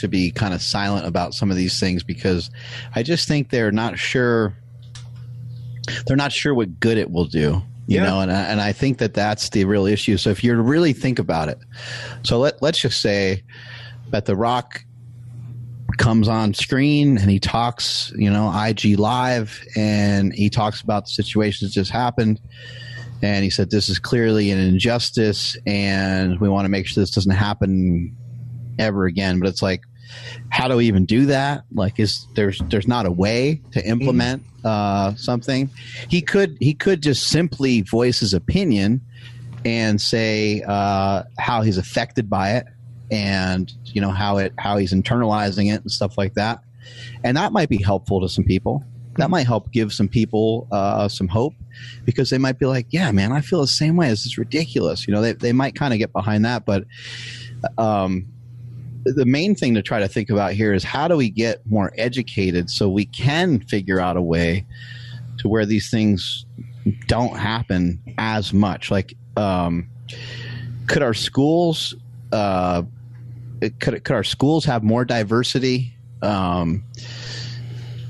be kind of silent about some of these things, because I just think they're not sure what good it will do, you know, and I think that's the real issue. So if you really think about it, so let's just say that The Rock comes on screen and he talks, you know, IG Live, and he talks about the situation that just happened. And he said, this is clearly an injustice and we want to make sure this doesn't happen ever again. But it's like, how do we even do that? Like, there's not a way to implement something. He could just simply voice his opinion and say how he's affected by it, and you know how he's internalizing it and stuff like that. And that might be helpful to some people. That might help give some people some hope, because they might be like, yeah, man, I feel the same way. This is ridiculous. You know, they might kind of get behind that. But the main thing to try to think about here is, how do we get more educated so we can figure out a way to where these things don't happen as much? Like, could our schools have more diversity?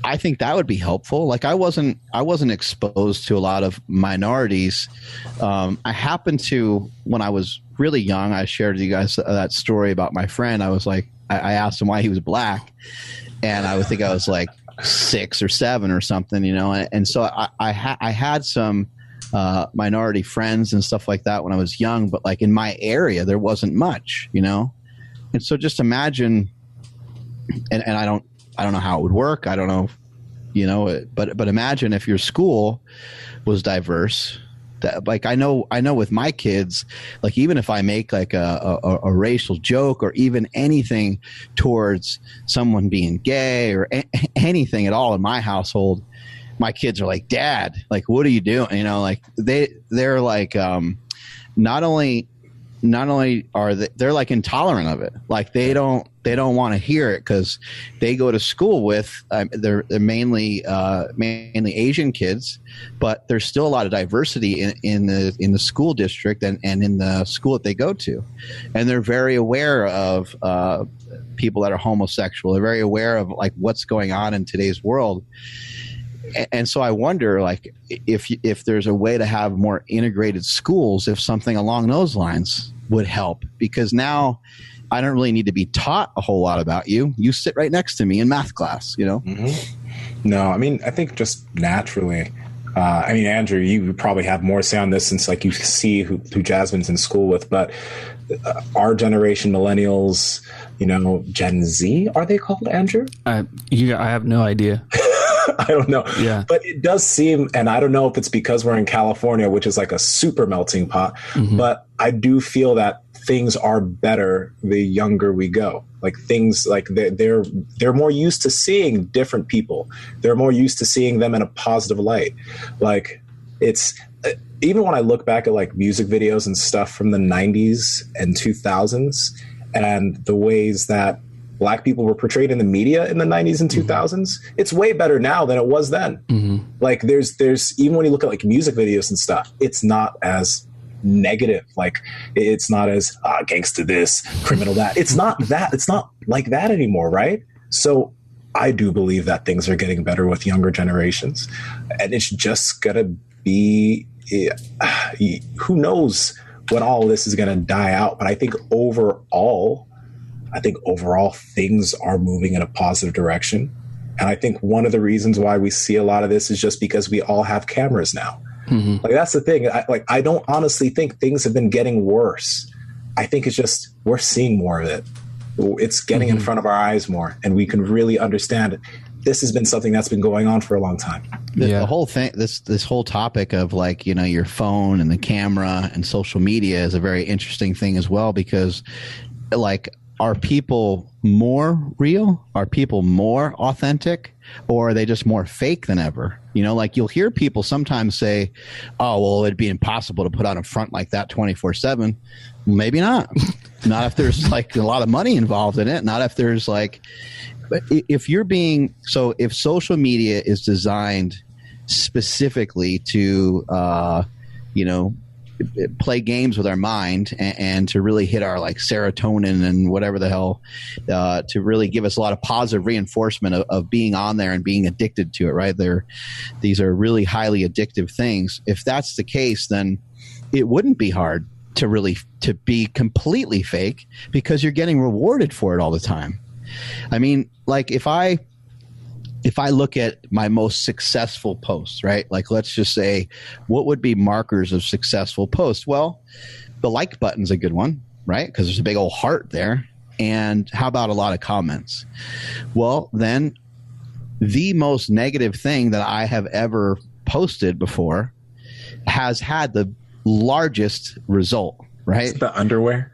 I think that would be helpful. Like, I wasn't exposed to a lot of minorities. I happened to, when I was really young, I shared with you guys that story about my friend. I was like, I asked him why he was black, and I would think I was like 6 or 7 or something, you know. And so I had some minority friends and stuff like that when I was young, but like in my area, there wasn't much, you know. And so just imagine, and I don't know how it would work. I don't know, you know, but imagine if your school was diverse. That, like, I know with my kids, like, even if I make like a racial joke or even anything towards someone being gay or anything at all in my household, my kids are like, Dad, like, what are you doing? You know, like they're like, not only are they're like intolerant of it. Like, they don't want to hear it, because they go to school with they're mainly Asian kids, but there's still a lot of diversity in the school district and in the school that they go to, and they're very aware of people that are homosexual. They're very aware of like what's going on in today's world. And so I wonder, like, if there's a way to have more integrated schools, if something along those lines would help, because now I don't really need to be taught a whole lot about you. You sit right next to me in math class, you know? Mm-hmm. No, I mean, I think just naturally, I mean, Andrew, you probably have more say on this since like you see who Jasmine's in school with, but our generation, millennials, you know, Gen Z, are they called, Andrew? I have no idea. I don't know. Yeah. But it does seem, and I don't know if it's because we're in California, which is like a super melting pot, but I do feel that things are better the younger we go. Like things like they're more used to seeing different people. They're more used to seeing them in a positive light. Like it's even when I look back at like music videos and stuff from the 90s and 2000s and the ways that Black people were portrayed in the media in the 90s and 2000s, it's way better now than it was then. Like there's even when you look at like music videos and stuff, it's not as negative. Like it's not as gangsta this, criminal that. It's not that. It's not like that anymore, right? So I do believe that things are getting better with younger generations, and it's just gonna be. Who knows when all this is gonna die out? But I think overall things are moving in a positive direction, and I think one of the reasons why we see a lot of this is just because we all have cameras now. Like that's the thing. I don't honestly think things have been getting worse. I think it's just we're seeing more of it. It's getting in front of our eyes more, and we can really understand it. This has been something that's been going on for a long time. The whole thing, this whole topic of like, you know, your phone and the camera and social media is a very interesting thing as well, because like, are people more real? Are people more authentic? Or are they just more fake than ever? You know, like you'll hear people sometimes say, oh, well, it'd be impossible to put on a front like that 24/7. Maybe not. Not if there's like a lot of money involved in it. Not if there's like, but if if social media is designed specifically to, you know, play games with our mind and to really hit our like serotonin and whatever the hell, to really give us a lot of positive reinforcement of being on there and being addicted to it, right? These are really highly addictive things. If that's the case, then it wouldn't be hard to be completely fake, because you're getting rewarded for it all the time. I mean, like if I look at my most successful posts, right? Like, let's just say, what would be markers of successful posts? Well, the like button's a good one, right? Because there's a big old heart there. And how about a lot of comments? Well, then the most negative thing that I have ever posted before has had the largest result, right? Is it the underwear?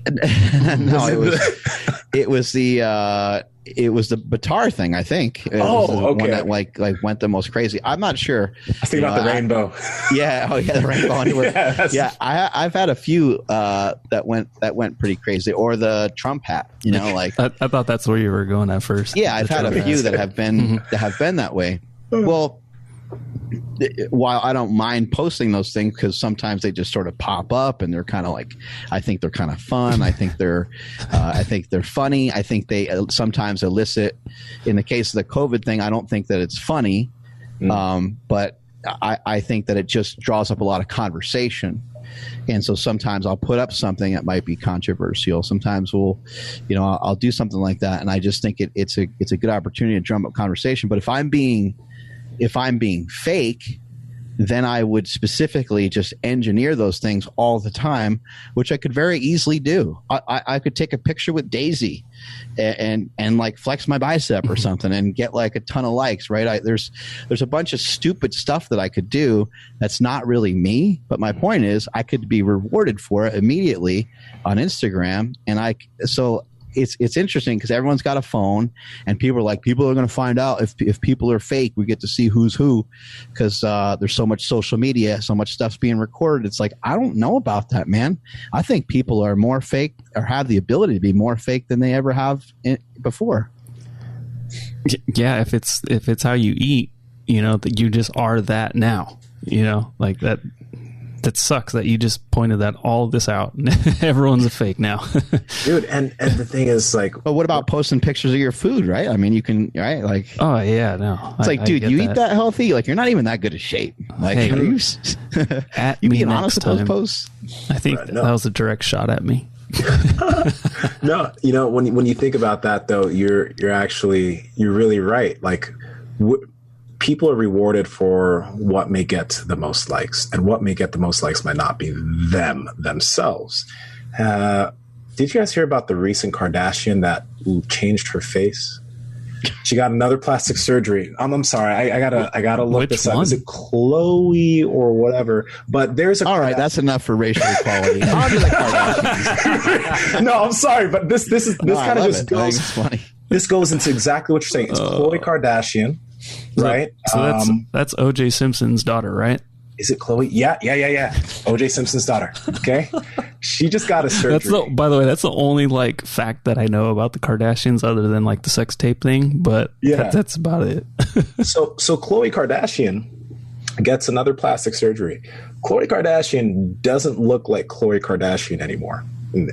No, it was the Batar thing, I think. It was the okay. one that like went the most crazy. I'm not sure. I was thinking about the rainbow. Yeah, the rainbow underwear. Yeah, I've had a few that went pretty crazy, or the Trump hat. You know, like I thought that's where you were going at first. Yeah, I've had a few that have been that way. Well, while I don't mind posting those things, because sometimes they just sort of pop up and they're kind of like, I think they're kind of fun. I think they're funny. I think they sometimes elicit, in the case of the COVID thing, I don't think that it's funny. But I think that it just draws up a lot of conversation. And so sometimes I'll put up something that might be controversial. Sometimes I'll do something like that. And I just think it's a good opportunity to drum up conversation. But if I'm being fake, then I would specifically just engineer those things all the time, which I could very easily do. I could take a picture with Daisy and like flex my bicep or something and get like a ton of likes, right? There's a bunch of stupid stuff that I could do that's not really me. But my point is I could be rewarded for it immediately on Instagram. And so it's interesting because everyone's got a phone, and people are going to find out if people are fake. We get to see who's who because there's so much social media, so much stuff's being recorded. It's like, I don't know about that, man. I think people are more fake, or have the ability to be more fake than they ever have before. Yeah, if it's how you eat, that you just are that now. Like that. That sucks that you just pointed all this out. Everyone's a fake now. Dude, and the thing is, like, but what about posting pictures of your food, right? I mean, you can, right? Like, oh yeah, no. It's like, dude, you eat that healthy? Like, you're not even that good of shape. Like, hey, you being honest with those posts? I think that was a direct shot at me. No, when you think about that though, you're really right. Like, people are rewarded for what may get the most likes, and what may get the most likes might not be themselves. Did you guys hear about the recent Kardashian that changed her face? She got another plastic surgery. I'm sorry. I gotta look this up. Is it Chloe or whatever? But there's a. All right, that's enough for racial equality. On to the Kardashians. No, I'm sorry, but this kind of just goes. Funny. This goes into exactly what you're saying. It's Khloe Kardashian, right? So that's O.J. Simpson's daughter, right? Is it Chloe? Yeah. O.J. Simpson's daughter. Okay. She just got a surgery. By the way, that's the only like fact that I know about the Kardashians other than like the sex tape thing. But yeah, that's about it. So Khloe Kardashian gets another plastic surgery. Khloe Kardashian doesn't look like Khloe Kardashian anymore.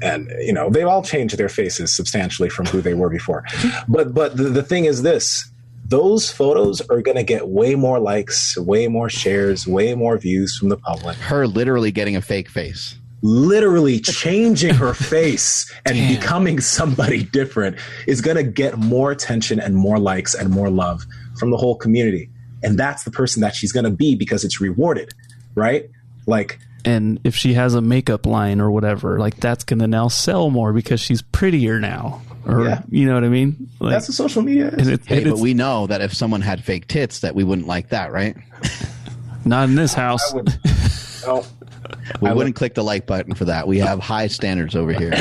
And you know, they've all changed their faces substantially from who they were before. But the thing is this. Those photos are going to get way more likes, way more shares, way more views from the public. Her literally getting a fake face. Literally changing her face and becoming somebody different is going to get more attention and more likes and more love from the whole community. And that's the person that she's going to be because it's rewarded, right? Like, and if she has a makeup line or whatever, like that's going to now sell more because she's prettier now. Or, you know what I mean? Like, that's what social media is. But we know that if someone had fake tits, that we wouldn't like that, right? Not in this house. We wouldn't click the like button for that. We have high standards over here.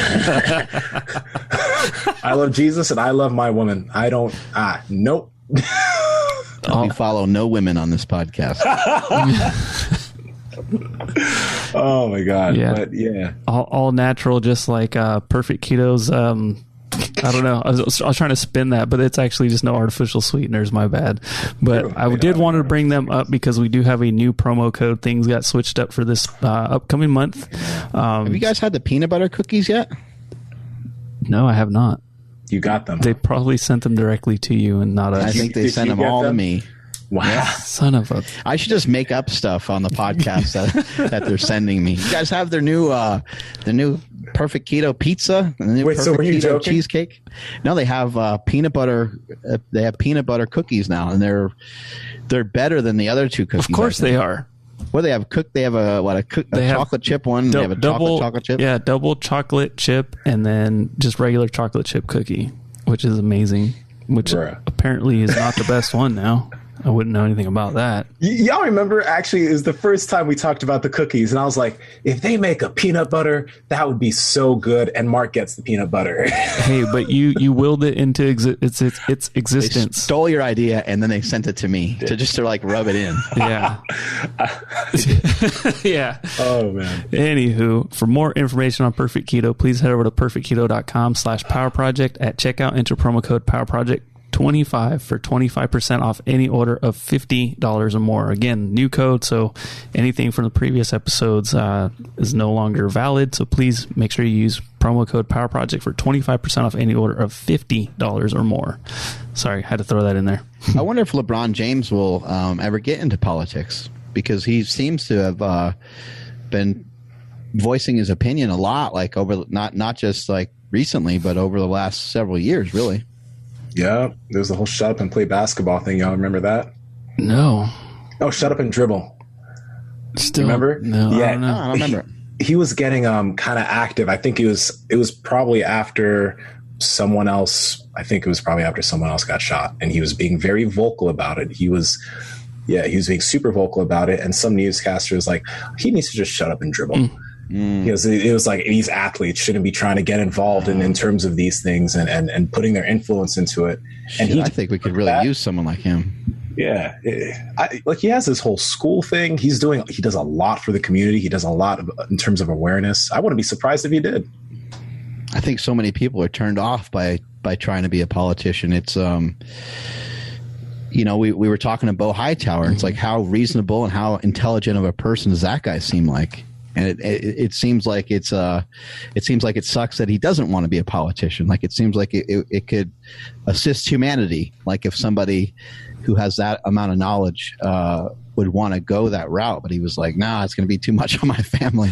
I love Jesus and I love my woman. I don't. Nope. We follow no women on this podcast. Oh my God. Yeah. But yeah. All natural, just like Perfect Keto's. I don't know. I was trying to spin that, but it's actually just no artificial sweeteners. My bad. But I did want to bring them up because we do have a new promo code. Things got switched up for this upcoming month. Have you guys had the peanut butter cookies yet? No, I have not. You got them. They probably sent them directly to you and not us. I think they sent them all to me. Wow. Yeah. Son of a... I should just make up stuff on the podcast that they're sending me. You guys have their new Perfect Keto pizza and the new Perfect were you Keto joking? cheesecake? No, they have peanut butter. They have peanut butter cookies now, and they're better than the other two cookies. Of course they are. Well, they have They have a chocolate chip one. They have a chocolate chip. Yeah, double chocolate chip, and then just regular chocolate chip cookie, which is amazing. Which apparently is not the best one now. I wouldn't know anything about that. Y'all remember, actually, it was the first time we talked about the cookies, and I was like, if they make a peanut butter, that would be so good. And Mark gets the peanut butter. Hey, but you willed it into its existence. They stole your idea, and then they sent it to me to like rub it in. Yeah. Yeah. Oh, man. Anywho, for more information on Perfect Keto, please head over to perfectketo.com/powerproject. At checkout, enter promo code PowerProject 25 for 25% off any order of $50 or more. Again, new code, so anything from the previous episodes is no longer valid. So please make sure you use promo code PowerProject for 25% off any order of $50 or more. Sorry, had to throw that in there. I wonder if LeBron James will ever get into politics, because he seems to have been voicing his opinion a lot, like over not just like recently, but over the last several years, really. Yeah, there was the whole shut up and play basketball thing. Y'all remember that? No. Oh, shut up and dribble. Still, remember? No, yeah, I don't know. I don't remember. He was getting kind of active. I think it was probably after someone else. I think it was probably after someone else got shot, and he was being very vocal about it. He was being super vocal about it. And some newscaster was like, he needs to just shut up and dribble. Because it was like, these athletes shouldn't be trying to get involved in terms of these things and putting their influence into it. And I think we could really use someone like him. Yeah. He has this whole school thing. He does a lot for the community. He does a lot in terms of awareness. I wouldn't be surprised if he did. I think so many people are turned off by trying to be a politician. It's, we were talking to Bo Hightower. And it's like, how reasonable and how intelligent of a person does that guy seem like? And it seems like it sucks that he doesn't want to be a politician. Like, it seems like it could assist humanity. Like, if somebody who has that amount of knowledge would want to go that route, but he was like, nah, it's going to be too much on my family.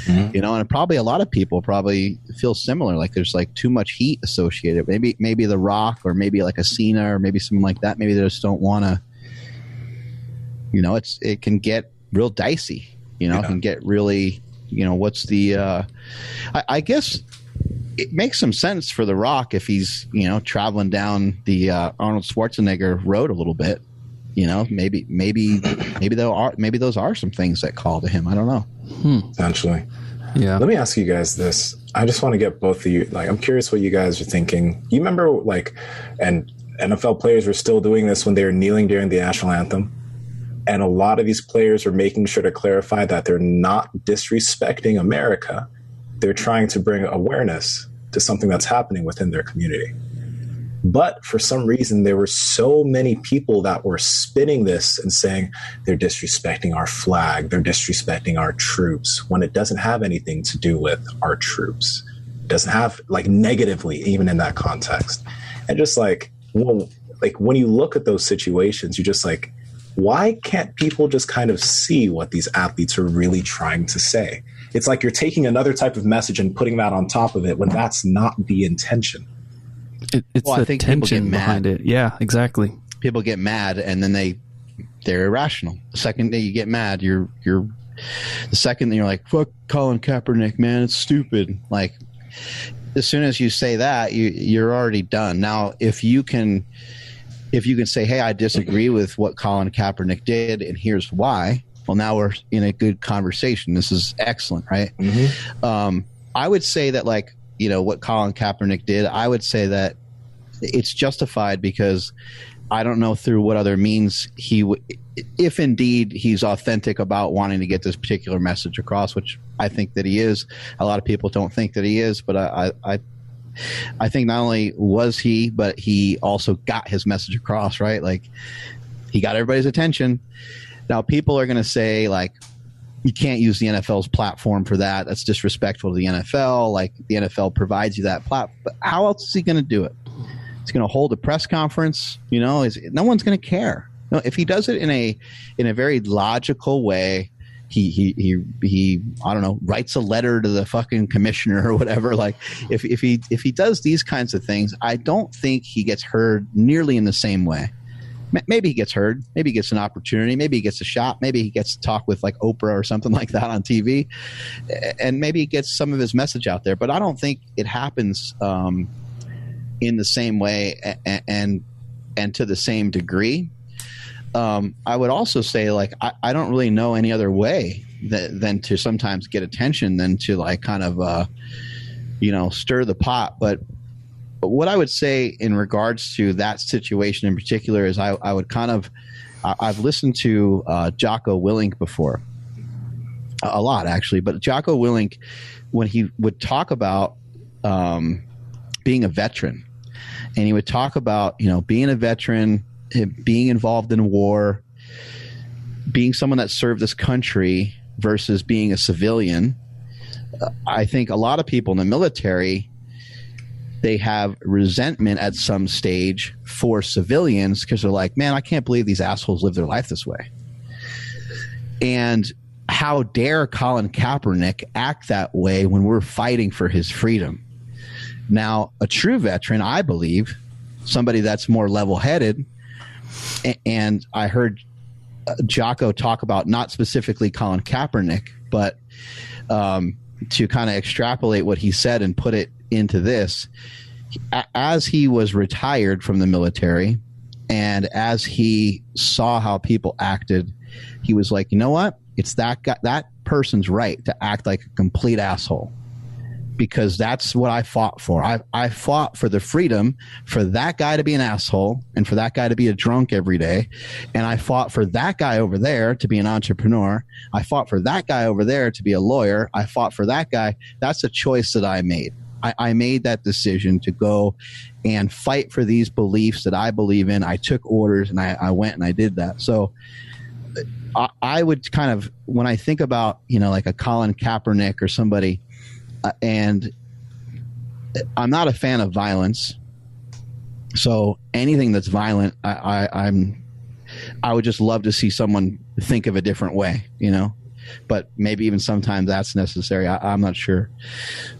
And probably a lot of people probably feel similar. Like, there's like too much heat associated. Maybe The Rock, or maybe like a Cena, or maybe someone like that. Maybe they just don't want to it can get real dicey. It can get really, what's the, I guess it makes some sense for The Rock if he's, traveling down the Arnold Schwarzenegger road a little bit. Maybe those are some things that call to him. I don't know. Essentially. Yeah. Let me ask you guys this. I just want to get both of you, I'm curious what you guys are thinking. You remember and NFL players were still doing this when they were kneeling during the national anthem. And a lot of these players are making sure to clarify that they're not disrespecting America. They're trying to bring awareness to something that's happening within their community. But for some reason, there were so many people that were spinning this and saying they're disrespecting our flag, they're disrespecting our troops, when it doesn't have anything to do with our troops. It doesn't have, negatively, even in that context. And just when you look at those situations, you're just why can't people just kind of see what these athletes are really trying to say? It's like you're taking another type of message and putting that on top of it when that's not the intention. It's the tension behind it. Yeah, exactly. People get mad and then they're irrational. The second that you get mad, you're the second that you're like, fuck Colin Kaepernick, man, it's stupid. As soon as you say that, you're already done. Now, if you can say, hey, I disagree with what Colin Kaepernick did, and here's why. Well, now we're in a good conversation. This is excellent, right? Mm-hmm. I would say that, what Colin Kaepernick did, I would say that it's justified because I don't know through what other means if indeed he's authentic about wanting to get this particular message across, which I think that he is. A lot of people don't think that he is, but I think not only was he, but he also got his message across, right? He got everybody's attention. Now, people are going to say, you can't use the NFL's platform for that. That's disrespectful to the NFL. The NFL provides you that platform. But how else is he going to do it? He's going to hold a press conference. No one's going to care. No, if he does it in a very logical way, he I don't know, writes a letter to the fucking commissioner or whatever. If he does these kinds of things, I don't think he gets heard nearly in the same way. Maybe he gets heard. Maybe he gets an opportunity. Maybe he gets a shot. Maybe he gets to talk with Oprah or something like that on TV, and maybe he gets some of his message out there. But I don't think it happens in the same way and to the same degree. I would also say I don't really know any other way than to sometimes get attention than to stir the pot. But what I would say in regards to that situation in particular is I would I've listened to Jocko Willink before, a lot actually, but Jocko Willink, when he would talk about being a veteran, and he would talk about being a veteran, being involved in war, being someone that served this country versus being a civilian. I think a lot of people in the military, they have resentment at some stage for civilians because they're like, man, I can't believe these assholes live their life this way. And how dare Colin Kaepernick act that way when we're fighting for his freedom? Now, a true veteran, I believe, somebody that's more level-headed, and I heard Jocko talk about not specifically Colin Kaepernick, but to kind of extrapolate what he said and put it into this, as he was retired from the military and as he saw how people acted, he was like, you know what? It's that guy, that person's right to act like a complete asshole, because that's what I fought for. I fought for the freedom for that guy to be an asshole and for that guy to be a drunk every day. And I fought for that guy over there to be an entrepreneur. I fought for that guy over there to be a lawyer. I fought for that guy. That's a choice that I made. I made that decision to go and fight for these beliefs that I believe in. I took orders and I went and I did that. So I would kind of, when I think about, like a Colin Kaepernick or somebody, and I'm not a fan of violence. So anything that's violent, I would just love to see someone think of a different way, but maybe even sometimes that's necessary. I'm not sure.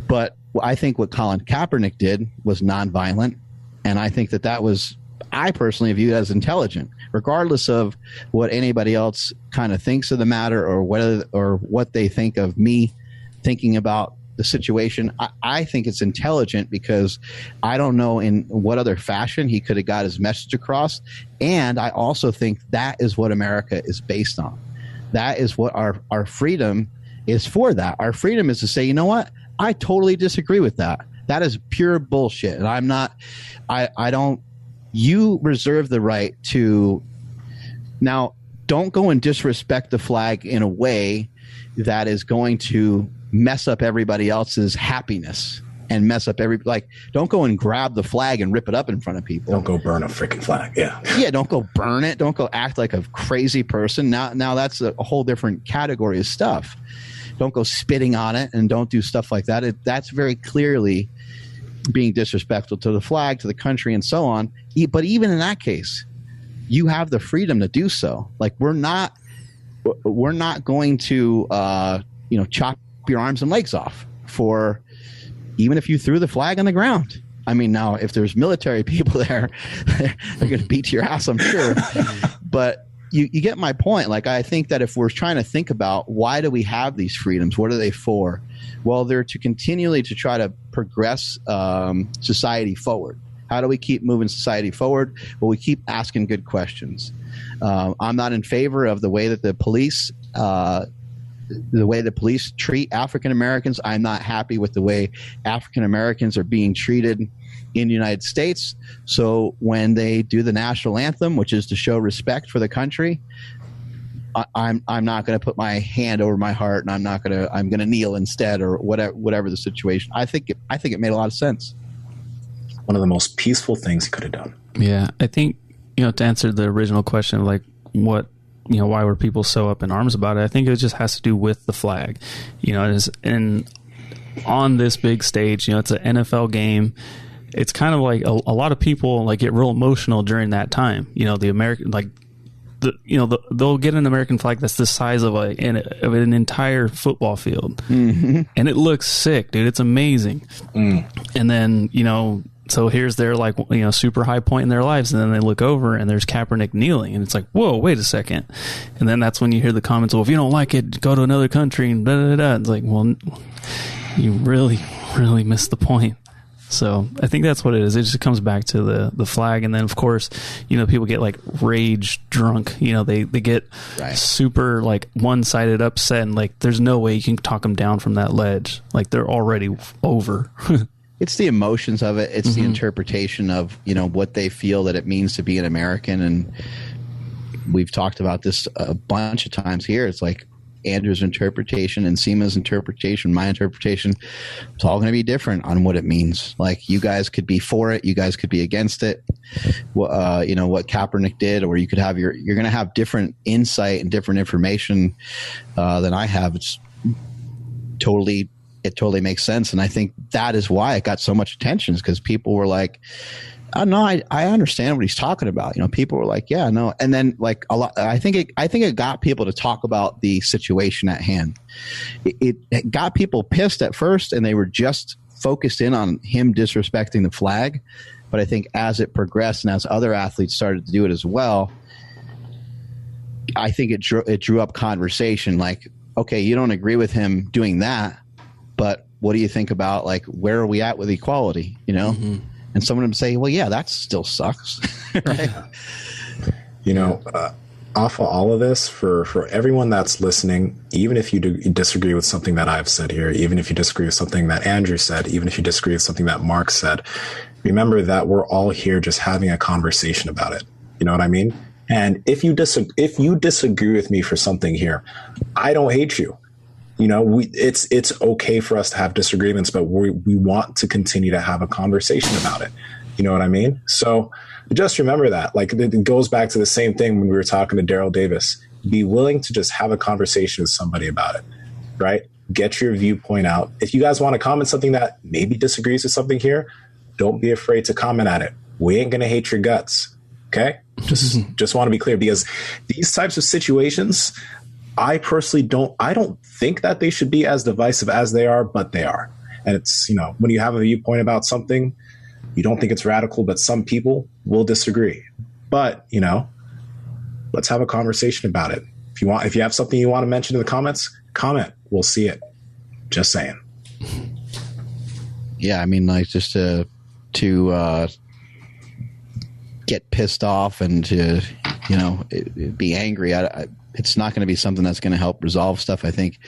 But I think what Colin Kaepernick did was nonviolent. And I think that was I personally view it as intelligent, regardless of what anybody else kind of thinks of the matter or what they think of me thinking about the situation. I think it's intelligent because I don't know in what other fashion he could have got his message across. And I also think that is what America is based on. That is what our freedom is for. That our freedom is to say, you know what? I totally disagree with that. That is pure bullshit. And I'm not, I don't, you reserve the right to, now don't go and disrespect the flag in a way that is going to mess up everybody else's happiness and mess up don't go and grab the flag and rip it up in front of people. Don't go burn a freaking flag. Yeah. Yeah. Don't go burn it. Don't go act like a crazy person. Now that's a whole different category of stuff. Don't go spitting on it and don't do stuff like that. That's very clearly being disrespectful to the flag, to the country, and so on. But even in that case, you have the freedom to do so. Like we're not going to chop your arms and legs off for even if you threw the flag on the ground. I mean, now if there's military people there, they're going to beat your ass, I'm sure. But you get my point. Like, I think that if we're trying to think about why do we have these freedoms, what are they for? Well, they're to continually to try to progress society forward. How do we keep moving society forward? Well, we keep asking good questions. I'm not in favor of the way that the police treat African Americans. I'm not happy with the way African Americans are being treated in the United States. So when they do the national anthem, which is to show respect for the country, I'm not going to put my hand over my heart, and I'm going to kneel instead, or whatever the situation. I think it made a lot of sense. One of the most peaceful things he could have done. Yeah, I think to answer the original question, like what. Why were people so up in arms about it? I think it just has to do with the flag, and on this big stage, it's an NFL game. It's kind of like a lot of people like get real emotional during that time. The American, they'll get an American flag that's the size of an entire football field, mm-hmm. and it looks sick, dude. It's amazing. And then, so here's their super high point in their lives, and then they look over and there's Kaepernick kneeling, and it's like, whoa, wait a second. And then that's when you hear the comments, well, if you don't like it, go to another country and da da da. It's like, well, you really, really missed the point. So I think that's what it is. It just comes back to the flag, and then of course, people get like rage drunk. They get super like one-sided upset, and like there's no way you can talk them down from that ledge. Like they're already over. It's the emotions of it. It's mm-hmm. the interpretation of, what they feel that it means to be an American. And we've talked about this a bunch of times here. It's like Andrew's interpretation and Nsima's interpretation, my interpretation. It's all going to be different on what it means. Like you guys could be for it. You guys could be against it. What Kaepernick did, or you could have you're going to have different insight and different information than I have. It totally makes sense. And I think that is why it got so much attention, is because people were like, oh, no, I understand what he's talking about. People were like, yeah, no. And then like a lot, I think it got people to talk about the situation at hand. It got people pissed at first, and they were just focused in on him disrespecting the flag. But I think as it progressed and as other athletes started to do it as well, I think it drew up conversation. Like, okay, you don't agree with him doing that, but what do you think about, like, where are we at with equality, Mm-hmm. And someone would say, well, yeah, that still sucks. Right? Off of all of this, for everyone that's listening, even if you disagree with something that I've said here, even if you disagree with something that Andrew said, even if you disagree with something that Mark said, remember that we're all here just having a conversation about it. You know what I mean? And if you disagree with me for something here, I don't hate you. It's okay for us to have disagreements, but we want to continue to have a conversation about it. You know what I mean? So just remember that. Like, it goes back to the same thing when we were talking to Daryl Davis. Be willing to just have a conversation with somebody about it, right? Get your viewpoint out. If you guys want to comment something that maybe disagrees with something here, don't be afraid to comment at it. We ain't going to hate your guts. Okay? Just want to be clear, because these types of situations, I personally don't think that they should be as divisive as they are, but they are. And it's, when you have a viewpoint about something, You don't think it's radical, but some people will disagree. But, you know, let's have a conversation about it. If you have something you want to mention in the comments, comment. We'll see it. Just saying. Yeah, I mean, like, just to get pissed off and to, you know, be angry. It's not going to be something that's going to help resolve stuff. I think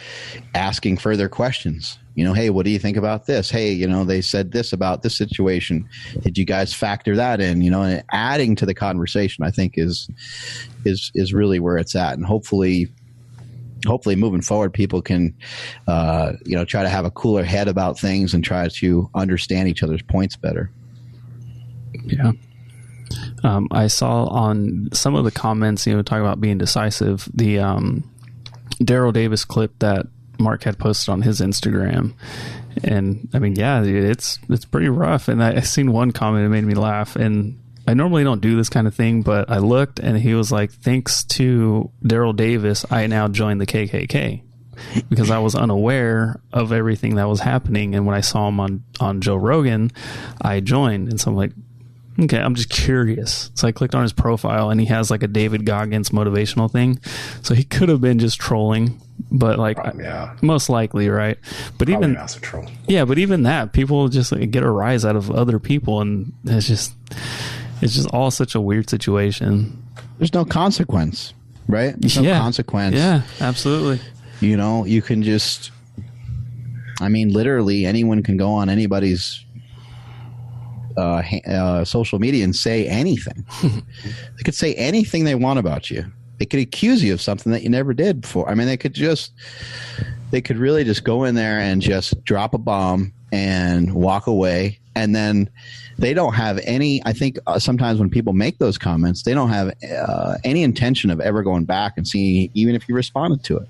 asking further questions, you know, hey, what do you think about this? Hey, you know, they said this about this situation. Did you guys factor that in? You know, and adding to the conversation, I think is really where it's at. And hopefully moving forward, people can, you know, try to have a cooler head about things and try to understand each other's points better. Yeah. I saw on some of the comments, you know, talking about being decisive, the Daryl Davis clip that Mark had posted on his Instagram. And I mean, yeah, it's pretty rough. And I seen one comment that made me laugh. And I normally don't do this kind of thing, but I looked and he was like, thanks to Daryl Davis, I now joined the KKK. Because I was unaware of everything that was happening. And when I saw him on Joe Rogan, I joined. And so I'm like, okay, I'm just curious. So I clicked on his profile and he has like a David Goggins motivational thing. So he could have been just trolling, but like most likely, right? But probably even not a troll. Yeah, but even that, people just like, get a rise out of other people, and it's just all such a weird situation. There's no consequence, right? There's no consequence. Yeah, absolutely. You know, you can just, I mean, literally anyone can go on anybody's social media and say anything. They could say anything they want about you. They could accuse you of something that you never did before. I mean, they could really just go in there and just drop a bomb and walk away. And then they don't have any, I think sometimes when people make those comments, they don't have any intention of ever going back and seeing, even if you responded to it.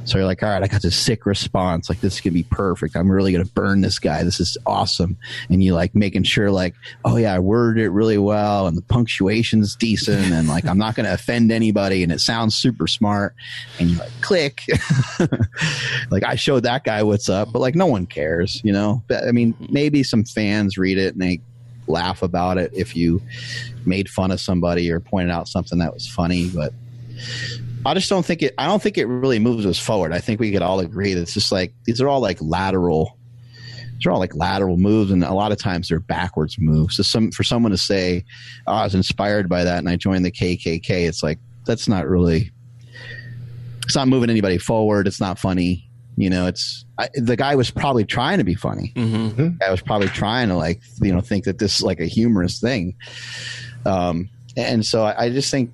So you're like, all right, I got this sick response. Like, this is going to be perfect. I'm really going to burn this guy. This is awesome. And you like making sure like, oh yeah, I worded it really well and the punctuation's decent and like, I'm not going to offend anybody and it sounds super smart. And you like click. Like, I showed that guy what's up, but like no one cares, you know? I mean, maybe some fans read it and they laugh about it if you made fun of somebody or pointed out something that was funny, but I just don't think I don't think it really moves us forward. I think we could all agree that it's just like, these are all like lateral moves. And a lot of times they're backwards moves. So for someone to say, oh, I was inspired by that and I joined the KKK. It's like, it's not moving anybody forward. It's not funny. You know, the guy was probably trying to be funny. Mm-hmm. The guy was probably trying to like, you know, think that this is like a humorous thing. And so I just think,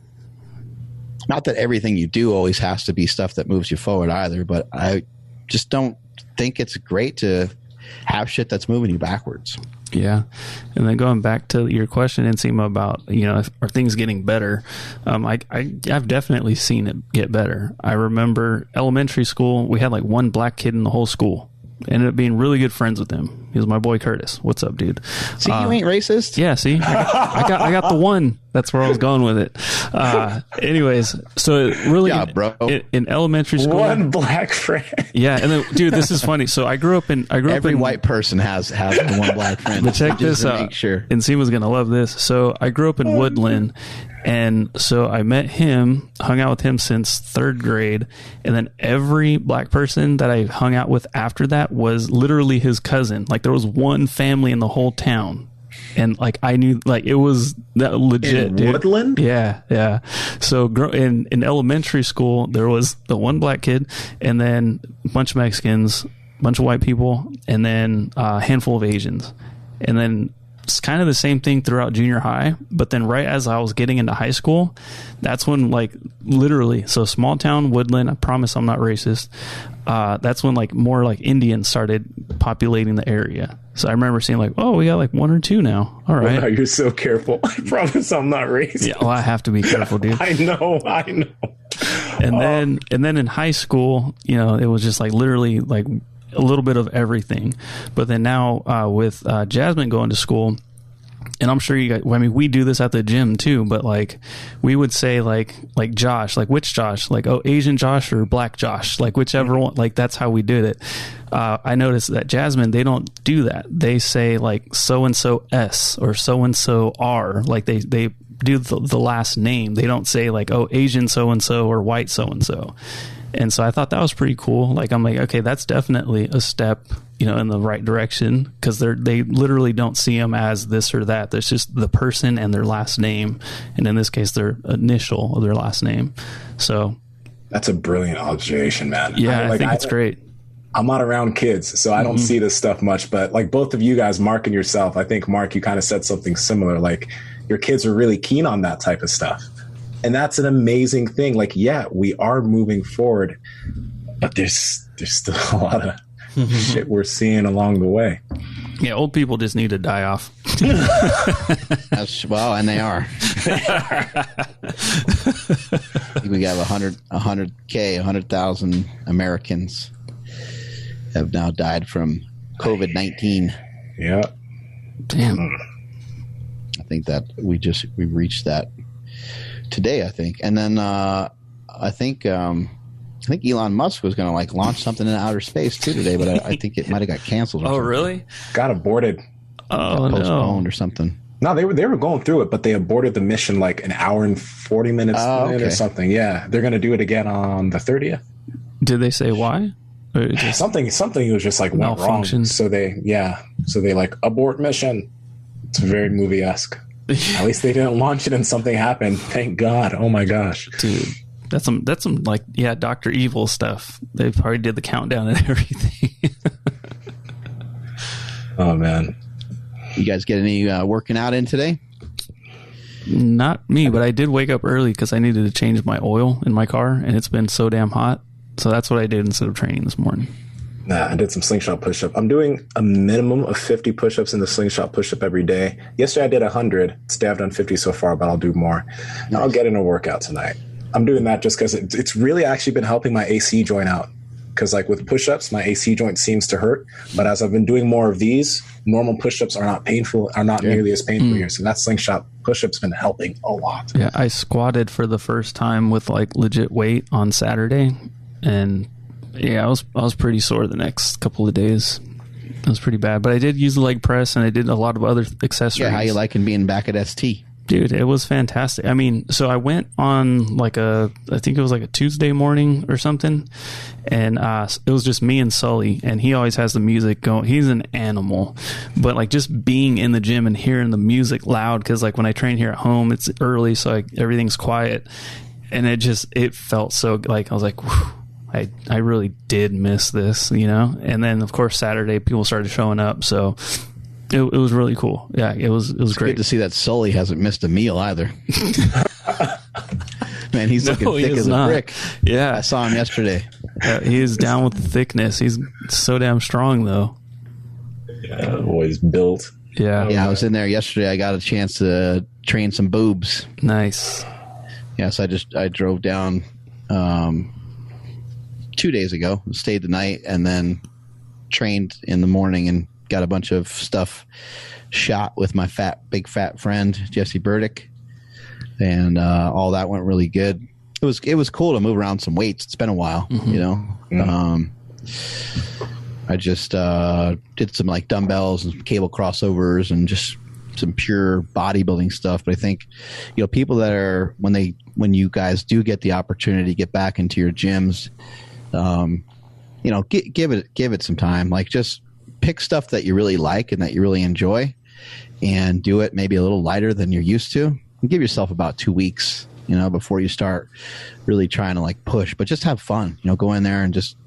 not that everything you do always has to be stuff that moves you forward either, but I just don't think it's great to have shit that's moving you backwards. Yeah. And then going back to your question, Nsima, about, you know, are things getting better? I've definitely seen it get better. I remember elementary school, we had like one black kid in the whole school. Ended up being really good friends with him. He was my boy Curtis. What's up, dude? See, you ain't racist. Yeah, see, I got the one. That's where I was going with it. Anyways, so really, yeah, bro. In elementary school, one black friend. Yeah, and then, dude, this is funny. So I grew up in every white person has one black friend. But check this out. Sure. Nsima's gonna love this. So I grew up in Woodland. And so I met him, hung out with him since third grade. And then every black person that I hung out with after that was literally his cousin. Like, there was one family in the whole town. And like, I knew, like, it was that legit, in dude. Woodland? Yeah. So in elementary school, there was the one black kid and then a bunch of Mexicans, a bunch of white people, and then a handful of Asians. And then it's kind of the same thing throughout junior high, but then right as I was getting into high school, that's when, like, literally, so small town Woodland, I promise I'm not racist, that's when like more like Indians started populating the area. So I remember seeing like, oh, we got like one or two now. All right. Wow, you're so careful. I promise I'm not racist. Yeah, well, I have to be careful, dude. I know. And then in high school, you know, it was just like literally like a little bit of everything. But then now with Jasmine going to school, and I'm sure you guys, I mean, we do this at the gym too, but like we would say like Josh, like which Josh, like, oh, Asian Josh or Black Josh, like whichever one, like that's how we did it. I noticed that Jasmine, they don't do that. They say like so-and-so S or so-and-so R, like they do the last name. They don't say like, oh, Asian so-and-so or white so-and-so. And so I thought that was pretty cool. Like, I'm like, okay, that's definitely a step, you know, in the right direction, because they literally don't see them as this or that. There's just the person and their last name, and in this case, their initial of their last name. So that's a brilliant observation, man. Yeah, I think it's great. I'm not around kids, so I don't see this stuff much. But like both of you guys, Mark and yourself, I think, Mark, you kind of said something similar. Like your kids are really keen on that type of stuff. And that's an amazing thing. Like, yeah, we are moving forward, but there's still a lot of shit we're seeing along the way. Yeah, old people just need to die off. Well, and they are. I think we got 100,000 Americans have now died from COVID-19. Yeah. Damn. I think that we reached that today, I think. And then I think Elon Musk was going to like launch something in outer space too today, but I think it might have got canceled. Oh, really? Got aborted. Oh, postponed or something. No, they were going through it, but they aborted the mission like an hour and 40 minutes or something. Yeah, they're going to do it again on the 30th. Did they say why? Something was just like went wrong. So they like abort mission. It's very movie-esque. At least they didn't launch it and something happened. Thank God. Oh my gosh, dude, that's some like, yeah, Dr. Evil stuff. They probably did the countdown and everything. Oh man, you guys get any working out in today? Not me, but I did wake up early because I needed to change my oil in my car, and it's been so damn hot. So that's what I did instead of training this morning. Nah, I did some slingshot push-up. I'm doing a minimum of 50 push-ups in the slingshot push-up every day. Yesterday I did 100. Today I've done 50 so far, but I'll do more. Nice. I'll get in a workout tonight. I'm doing that just because it's really actually been helping my AC joint out. Because like with push-ups, my AC joint seems to hurt. But as I've been doing more of these, normal push-ups are not nearly as painful here. So that slingshot push-up's been helping a lot. Yeah, I squatted for the first time with like legit weight on Saturday, and yeah, I was pretty sore the next couple of days. It was pretty bad, but I did use the leg press and I did a lot of other accessories. Yeah, how you liking being back at ST? Dude, it was fantastic. I mean, so I went on like I think it was like a Tuesday morning or something, and it was just me and Sully, and he always has the music going. He's an animal, but like just being in the gym and hearing the music loud, because like when I train here at home, it's early, so like everything's quiet, and it felt so like I was like, whew, I really did miss this, you know? And then, of course, Saturday, people started showing up, so it was really cool. Yeah, it was great. Good to see that Sully hasn't missed a meal either. Man, he's looking thick as a brick. Yeah. I saw him yesterday. He is down with the thickness. He's so damn strong, though. Yeah, always built. Yeah. Yeah, I was in there yesterday. I got a chance to train some boobs. Nice. Yeah, so I drove down 2 days ago, stayed the night, and then trained in the morning and got a bunch of stuff shot with my big fat friend Jesse Burdick, and all that went really good. It was cool to move around some weights. It's been a while, you know. I just did some like dumbbells and cable crossovers and just some pure bodybuilding stuff. But I think, you know, people that are when you guys do get the opportunity to get back into your gyms, you know, give it some time. Like just pick stuff that you really like and that you really enjoy, and do it maybe a little lighter than you're used to. And give yourself about 2 weeks, you know, before you start really trying to like push. But just have fun. You know, go in there and just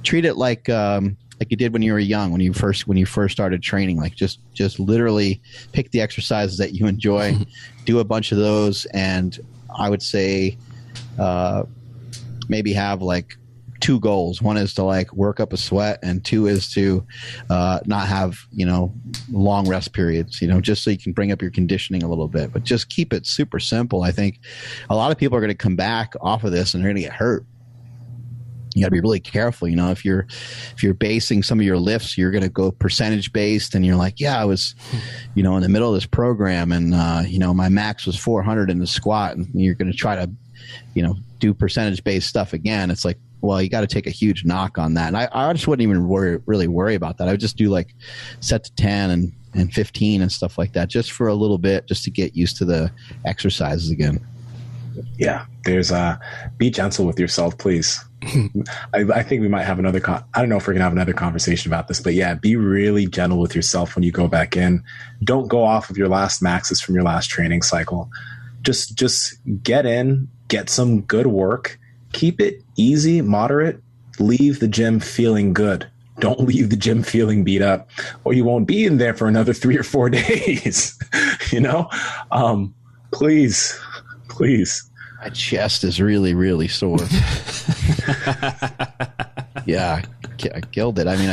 treat it like you did when you were young, when you first started training. Like just literally pick the exercises that you enjoy, do a bunch of those, and I would say maybe have like 2 goals. One is to like work up a sweat, and 2 is to not have, you know, long rest periods, you know, just so you can bring up your conditioning a little bit. But just keep it super simple. I think a lot of people are going to come back off of this and they're going to get hurt. you got to be really careful. You know, if you're basing some of your lifts, you're going to go percentage based, and you're like, yeah, I was, you know, in the middle of this program, and you know, my max was 400 in the squat, and you're going to try to, you know, do percentage based stuff again. It's like, well, you got to take a huge knock on that. And I just wouldn't even really worry about that. I would just do like set to 10 and 15 and stuff like that, just for a little bit, just to get used to the exercises again. Yeah, there's be gentle with yourself, please. I think we might have another I don't know if we're gonna have another conversation about this, but yeah, be really gentle with yourself when you go back in. Don't go off of your last maxes from your last training cycle. Just get in, get some good work, keep it easy, moderate, leave the gym feeling good. Don't leave the gym feeling beat up, or you won't be in there for another 3 or 4 days. You know, please. My chest is really, really sore. Yeah, I killed it. I mean,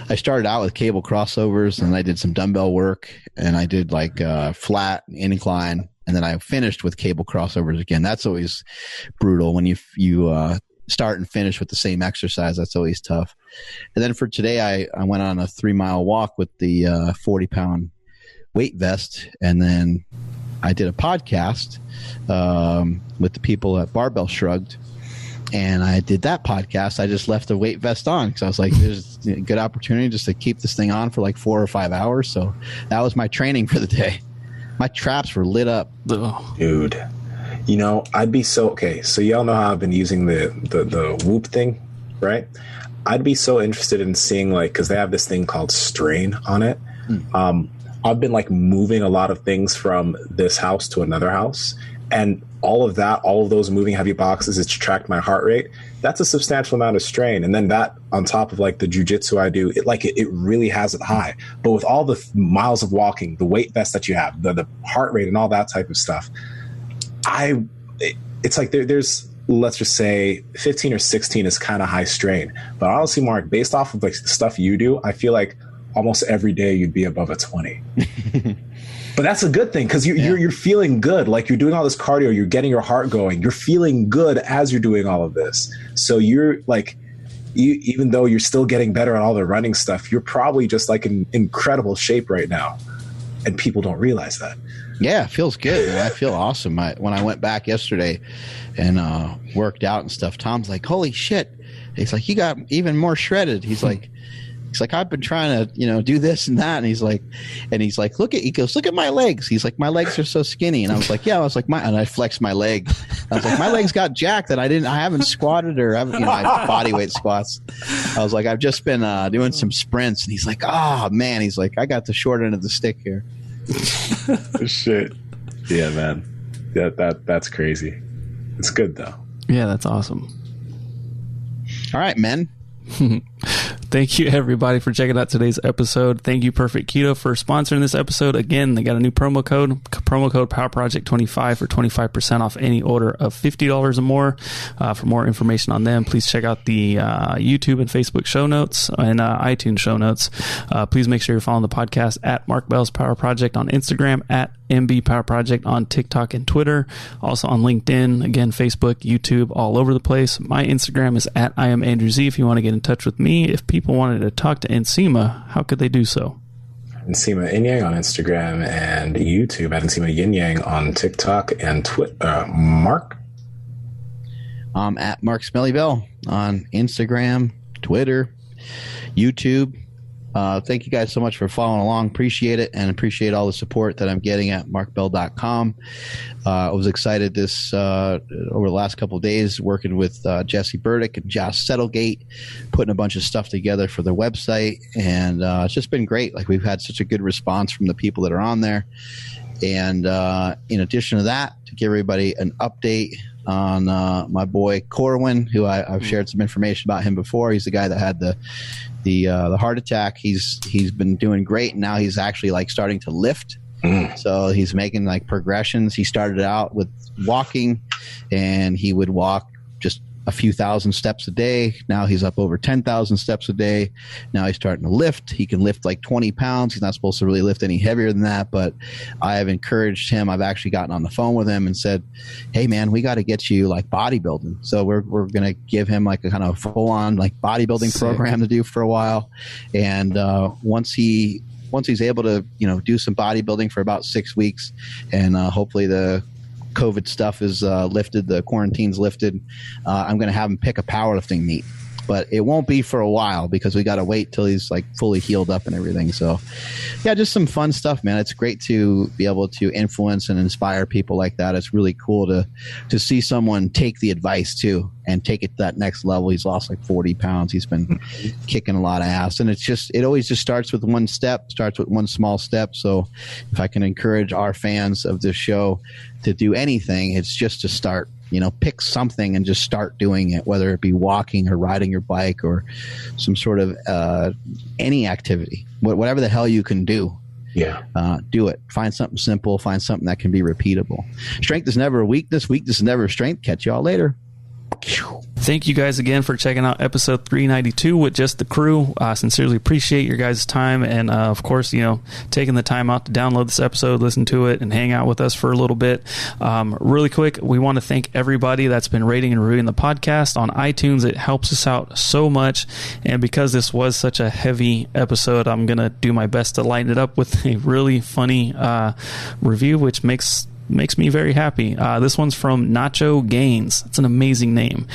I started out with cable crossovers, and I did some dumbbell work, and I did like flat incline, and then I finished with cable crossovers again. That's always brutal when you start and finish with the same exercise. That's always tough. And then for today, I went on a 3-mile walk with the 40-pound weight vest, and then I did a podcast with the people at Barbell Shrugged, and I did that podcast. I just left the weight vest on because I was like, there's a good opportunity just to keep this thing on for like 4 or 5 hours. So that was my training for the day. My traps were lit up. Dude, you know, I'd be so, okay, so y'all know how I've been using the Whoop thing, right? I'd be so interested in seeing, like, because they have this thing called strain on it. I've been like moving a lot of things from this house to another house, and all of those moving heavy boxes is to track my heart rate. That's a substantial amount of strain. And then that on top of like the jujitsu I do, it really has it high. But with all the miles of walking, the weight vest that you have, the heart rate and all that type of stuff, it's like there's, let's just say 15 or 16 is kind of high strain. But honestly, Mark, based off of like the stuff you do, I feel like almost every day you'd be above a 20. But that's a good thing, because you're feeling good. Like, you're doing all this cardio, you're getting your heart going, you're feeling good as you're doing all of this. So you're like, even though you're still getting better at all the running stuff, you're probably just like in incredible shape right now, and people don't realize that. Yeah, it feels good. I feel awesome. When I went back yesterday and worked out and stuff, Tom's like, holy shit. He's like, you got even more shredded. He's like, I've been trying to, do this and that. And he's like, look at my legs. He's like, my legs are so skinny. And I was like, yeah, and I flexed my leg. I was like, my legs got jacked, and I haven't squatted or haven't, I body weight squats. I was like, I've just been doing some sprints. And he's like, oh man. He's like, I got the short end of the stick here. Shit. Yeah, man. That's crazy. It's good though. Yeah, that's awesome. All right, men. Thank you, everybody, for checking out today's episode. Thank you, Perfect Keto, for sponsoring this episode. Again, they got a new promo code PowerProject25 for 25% off any order of $50 or more. For more information on them, please check out the YouTube and Facebook show notes and iTunes show notes. Please make sure you're following the podcast at Mark Bell's Power Project on Instagram, at MB Power Project on TikTok and Twitter. Also on LinkedIn, again, Facebook, YouTube, all over the place. My Instagram is at I am Andrew Z. If you want to get in touch with me, if people wanted to talk to Nsima, how could they do so? Nsima Inyang on Instagram and YouTube, at Nsima Inyang on TikTok and Twitter. Mark? At Mark Smelly Bell on Instagram, Twitter, YouTube. Thank you guys so much for following along. Appreciate it, and appreciate all the support that I'm getting at markbell.com. I was excited over the last couple of days working with Jesse Burdick and Josh Settlegate, putting a bunch of stuff together for their website, and it's just been great. Like, we've had such a good response from the people that are on there. And in addition to that, to give everybody an update on my boy Corwin, who I've shared some information about him before. He's the guy that had the heart attack. He's been doing great, and now he's actually like starting to lift. So he's making like progressions. He started out with walking, and he would walk just a few thousand steps a day. Now he's up over 10,000 steps a day. Now he's starting to lift. He can lift like 20 pounds. He's not supposed to really lift any heavier than that, but I have encouraged him. I've actually gotten on the phone with him and said, hey man, we got to get you like bodybuilding. So we're going to give him like a kind of full on like bodybuilding program to do for a while. And once he's able to, do some bodybuilding for about 6 weeks, and hopefully the COVID stuff is lifted, the quarantine's lifted, I'm going to have him pick a powerlifting meet. But it won't be for a while because we got to wait till he's like fully healed up and everything. So yeah, just some fun stuff, man. It's great to be able to influence and inspire people like that. It's really cool to see someone take the advice too and take it to that next level. He's lost like 40 pounds. He's been kicking a lot of ass, and it always just starts with one step, starts with one small step. So if I can encourage our fans of this show to do anything, it's just to start. Pick something and just start doing it, whether it be walking or riding your bike or some sort of any activity, whatever the hell you can do. Yeah. Do it. Find something simple. Find something that can be repeatable. Strength is never a weakness. Weakness is never a strength. Catch y'all later. Thank you guys again for checking out episode 392 with just the crew. I sincerely appreciate your guys' time, and of course, taking the time out to download this episode, listen to it, and hang out with us for a little bit. Really quick, we want to thank everybody that's been rating and reviewing the podcast on iTunes. It helps us out so much, and because this was such a heavy episode, I'm going to do my best to lighten it up with a really funny review, which makes me very happy. This one's from Nacho Gaines. It's an amazing name.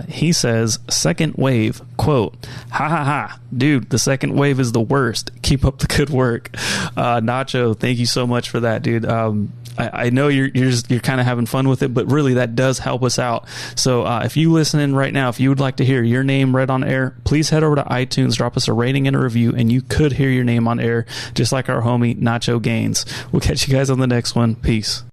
He says, second wave, quote, ha ha ha, dude, the second wave is the worst. Keep up the good work. Nacho, thank you so much for that, dude. I know you're kind of having fun with it, but really that does help us out. So if you listen right now, if you would like to hear your name read on air, please head over to iTunes, drop us a rating and a review, and you could hear your name on air, just like our homie Nacho Gaines. We'll catch you guys on the next one. Peace.